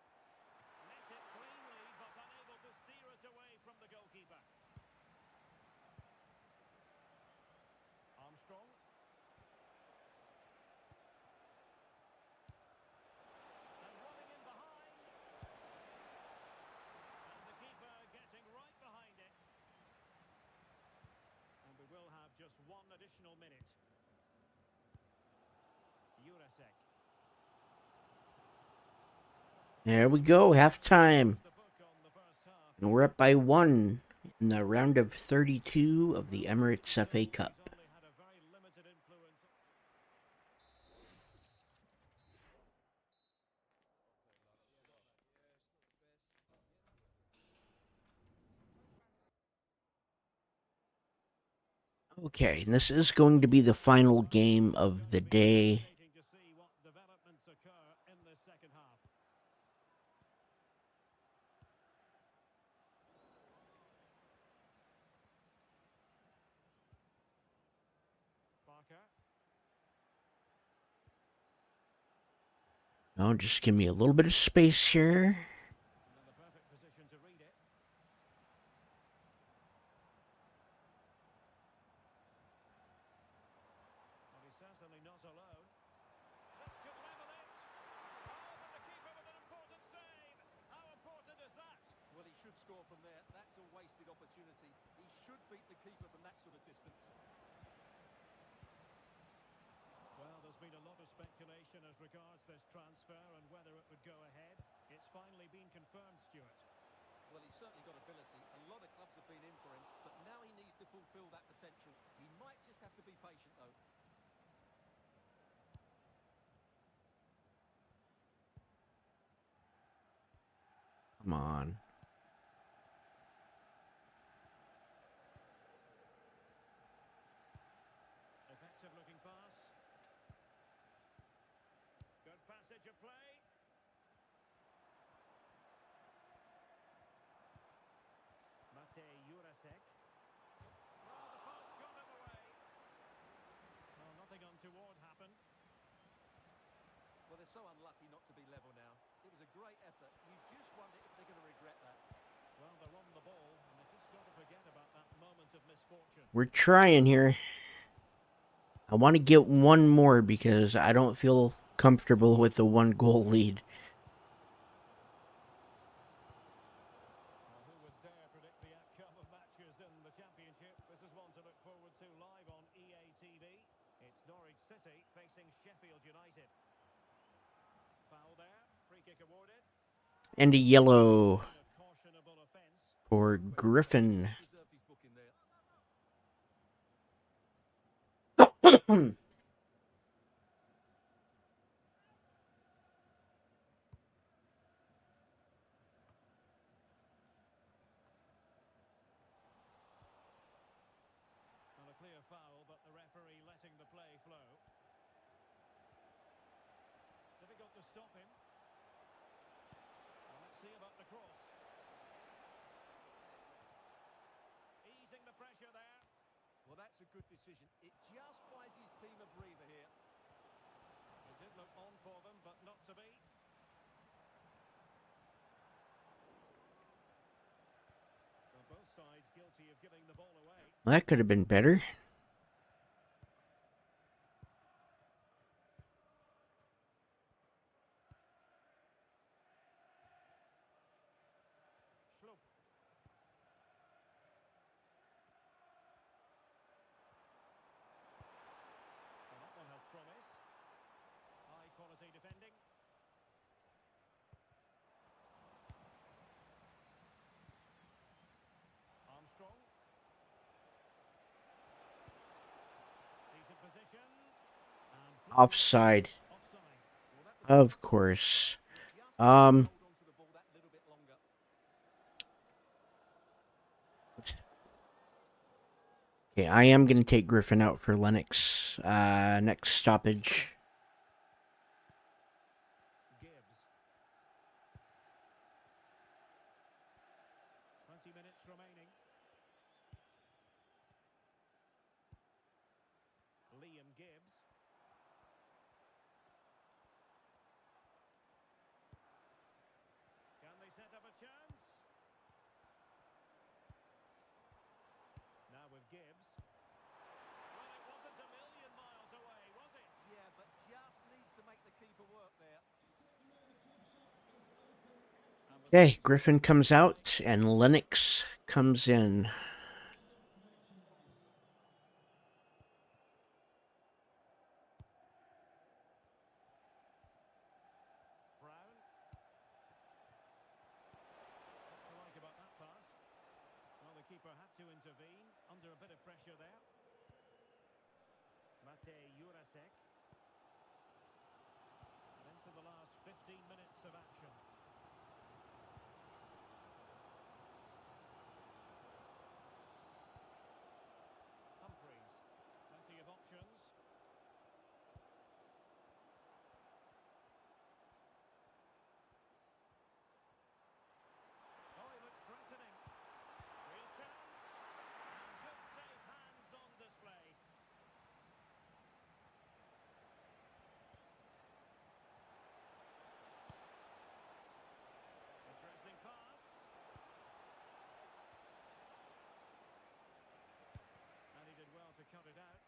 Met it cleanly, but unable to steer it away from the goalkeeper. Armstrong. And running in behind. And the keeper getting right behind it. And we will have just 1 additional minute. Jurasek. There we go, halftime. The book on the first half. And we're up by 1 in the round of 32 of the Emirates FA Cup. He's only had a very limited influence. Okay, and this is going to be the final game of the day. Fascinating to see what developments occur in this second half. Barker. Oh, just give me a little bit of space here. In the perfect position to read it. Well, he's certainly not alone. This could level it. Oh, but the keeper with an important save. How important is that? Well, he should score from there. That's a wasted opportunity. He should beat the keeper from that sort of distance. Well, there's been a lot of speculation as regards this transfer and whether it would go ahead. It's finally been confirmed, Stuart. Well, he's certainly got ability. A lot of clubs have been in for him, but now he needs to fulfil that potential. He might just have to be patient, though. Come on. Effective looking pass. Good passage of play. Matej Jurasek. Oh, the pass got him away. Well, nothing untoward happened. Well, they're so unlucky not to be level now. It was a great effort. You just wonder if they're going to regret that. Well, they're on the ball, and they've just got to forget about that moment of misfortune. We're trying here. I want to get one more because I don't feel comfortable with the 1-goal lead. Well, who would dare predict the outcome of matches in the Championship? This is one to look forward to live on EA TV. It's Norwich City facing Sheffield United. Foul there, free kick awarded. And a yellow A cautionable offence. for Griffin. Deserved his booking there. Well, a clear foul, but the referee letting the play flow. Difficult to stop him. Well, let's see about the cross. Easing the pressure there. Well, that's a good decision. It just buys his team a breather here. It did look on for them, but not to be. possibility of giving the ball away. Well, that could have been better. Schlupp. Well, that one has promise. High quality defending. Armstrong. Decent position. And through Offside, offside. Well, that was of course. just hold Um, on to the ball that little bit longer. okay, I am going to take Griffin out for Lennox. Next stoppage. Gibbs. 20 minutes remaining. Liam Gibbs. Can they set up a chance? Now with Gibbs. Well, it wasn't a million miles away, was it? Yeah, but just needs to make the keeper work there. Okay, Griffin comes out and Lennox comes in. Brown. What to like about that pass? Well, the keeper had to intervene under a bit of pressure there. Matej Jurasek. And into the last 15 minutes of action. Humphreys. Plenty of options. Oh, he looks threatening. Real chance. And good safe hands on display. Interesting pass. And he did well to cut it out.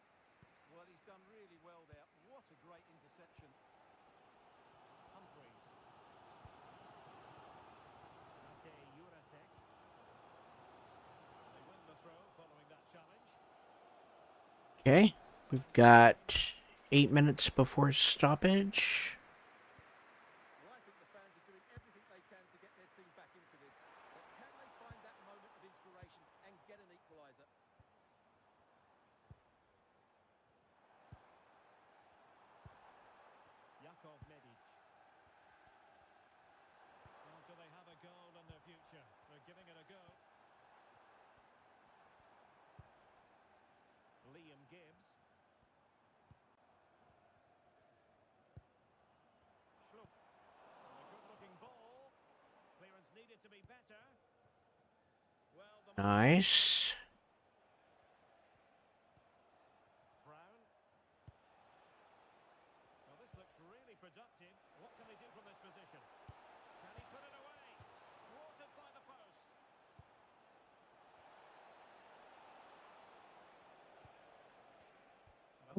Well, he's done really well there. What a great interception. Humphreys. Matej Jurasek. And they win the throw following that challenge. Okay, we've got 8 minutes before stoppage. Well, I think the fans are doing everything they can to get their team back into this. But can they find that moment of inspiration and get an equaliser? Jakov Medic. Oh, do they have a goal in their future? They're giving it a go. Liam Gibbs. Schlupp. And a good-looking ball. Clearance needed to be better. Well, the Nice. Brown. Well, this looks really productive. What can they do from this position? Can he put it away? Thwarted by the post.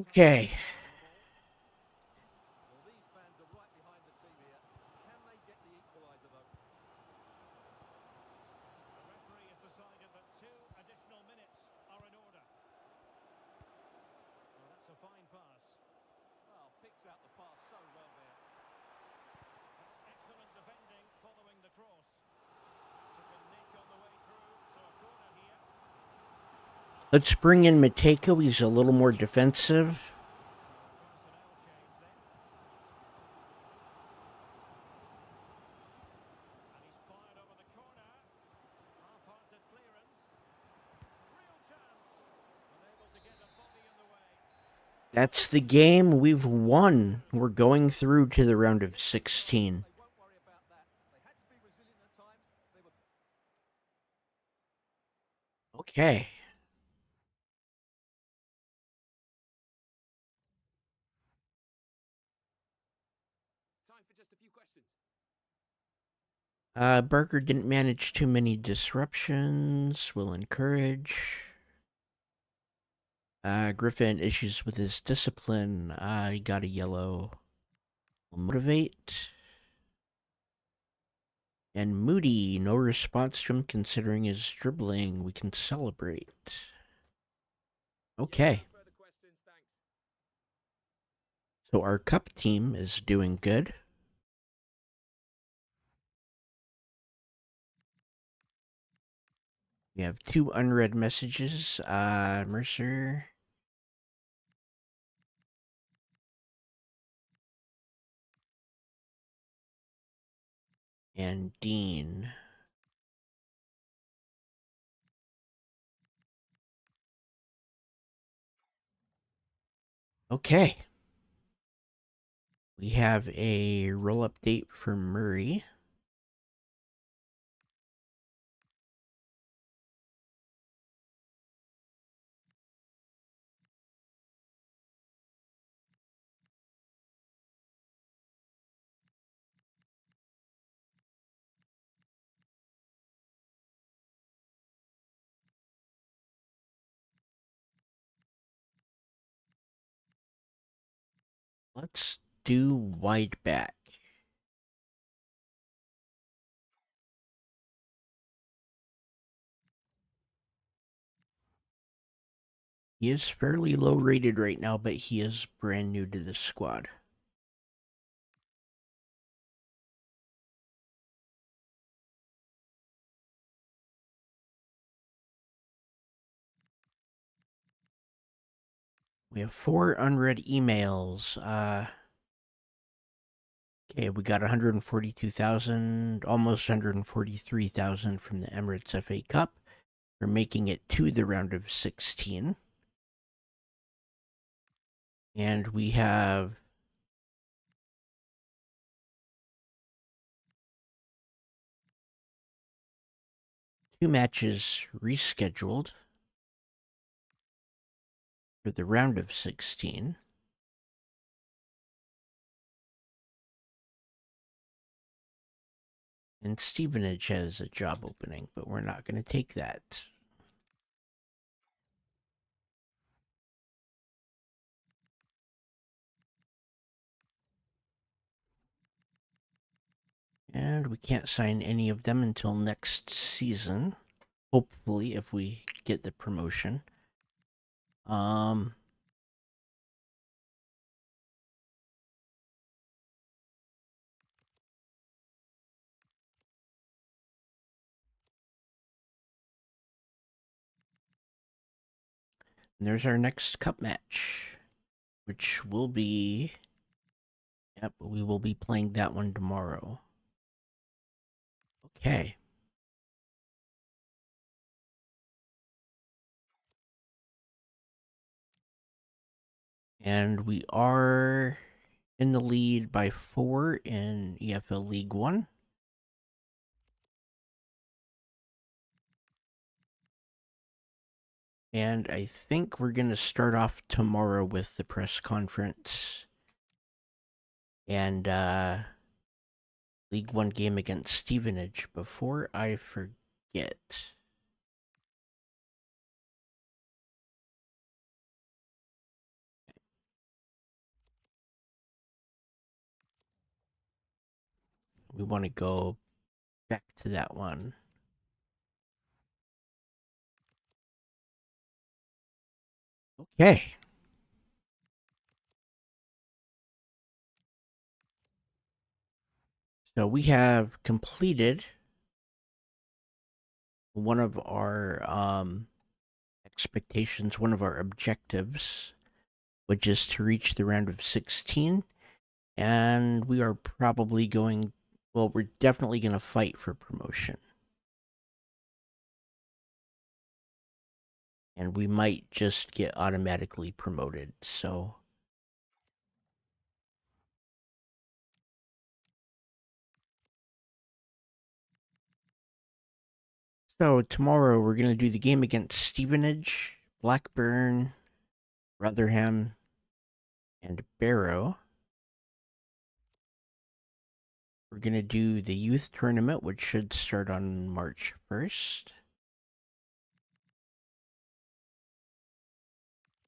Okay. Well, these fans are right behind the team here. Can they get the equaliser, though? The referee has decided that 2 additional minutes are in order. Well, that's a fine pass. Oh, picks out the pass so well there. That's excellent defending following the cross. Took a nick on the way through, so a corner here. Let's bring in Matejko. He's a little more defensive. Personnel change then. And he's fired over the corner. Half-hearted clearance. Real chance. Unable to get a body in the way. That's the game. We've won. We're going through to the round of 16. They won't worry about that. They had to be resilient at times. They were Okay. Time for just a few questions. Barker didn't manage too many disruptions. Will encourage. Griffin issues with his discipline. He got a yellow. Will motivate. And Moody, no response from considering his dribbling. We can celebrate. Okay. So our cup team is doing good. We have 2 unread messages. Mercer. And Dean. Okay. We have a roll update for Murray. Let's do wide back. He is fairly low rated right now, but he is brand new to the squad. We have 4 unread emails. Okay, we got 142,000, almost 143,000 from the Emirates FA Cup. We're making it to the round of 16. And we have two matches rescheduled for the round of 16. And Stevenage has a job opening, but we're not going to take that. And we can't sign any of them until next season. Hopefully, if we get the promotion. And there's our next cup match, which will be... Yep, we will be playing that one tomorrow. Okay. And we are in the lead by 4 in EFL League One. And I think we're going to start off tomorrow with the press conference and League One game against Stevenage. Before I forget, we want to go back to that one. Okay. So we have completed one of our expectations, one of our objectives, which is to reach the round of 16. And we are probably going, well, we're definitely going to fight for promotion. And we might just get automatically promoted, so... So tomorrow we're going to do the game against Stevenage, Blackburn, Rotherham, and Barrow. We're going to do the youth tournament, which should start on March 1st.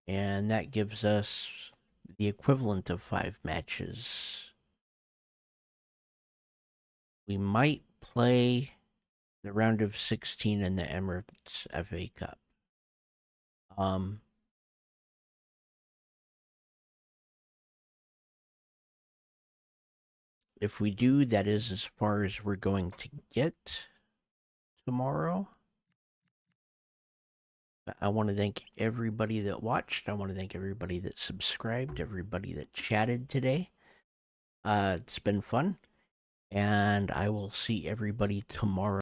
And that gives us the equivalent of 5 matches. We might play the round of 16 in the Emirates FA Cup. If we do, that is as far as we're going to get tomorrow. I want to thank everybody that watched. I want to thank everybody that subscribed, everybody that chatted today. It's been fun. And I will see everybody tomorrow.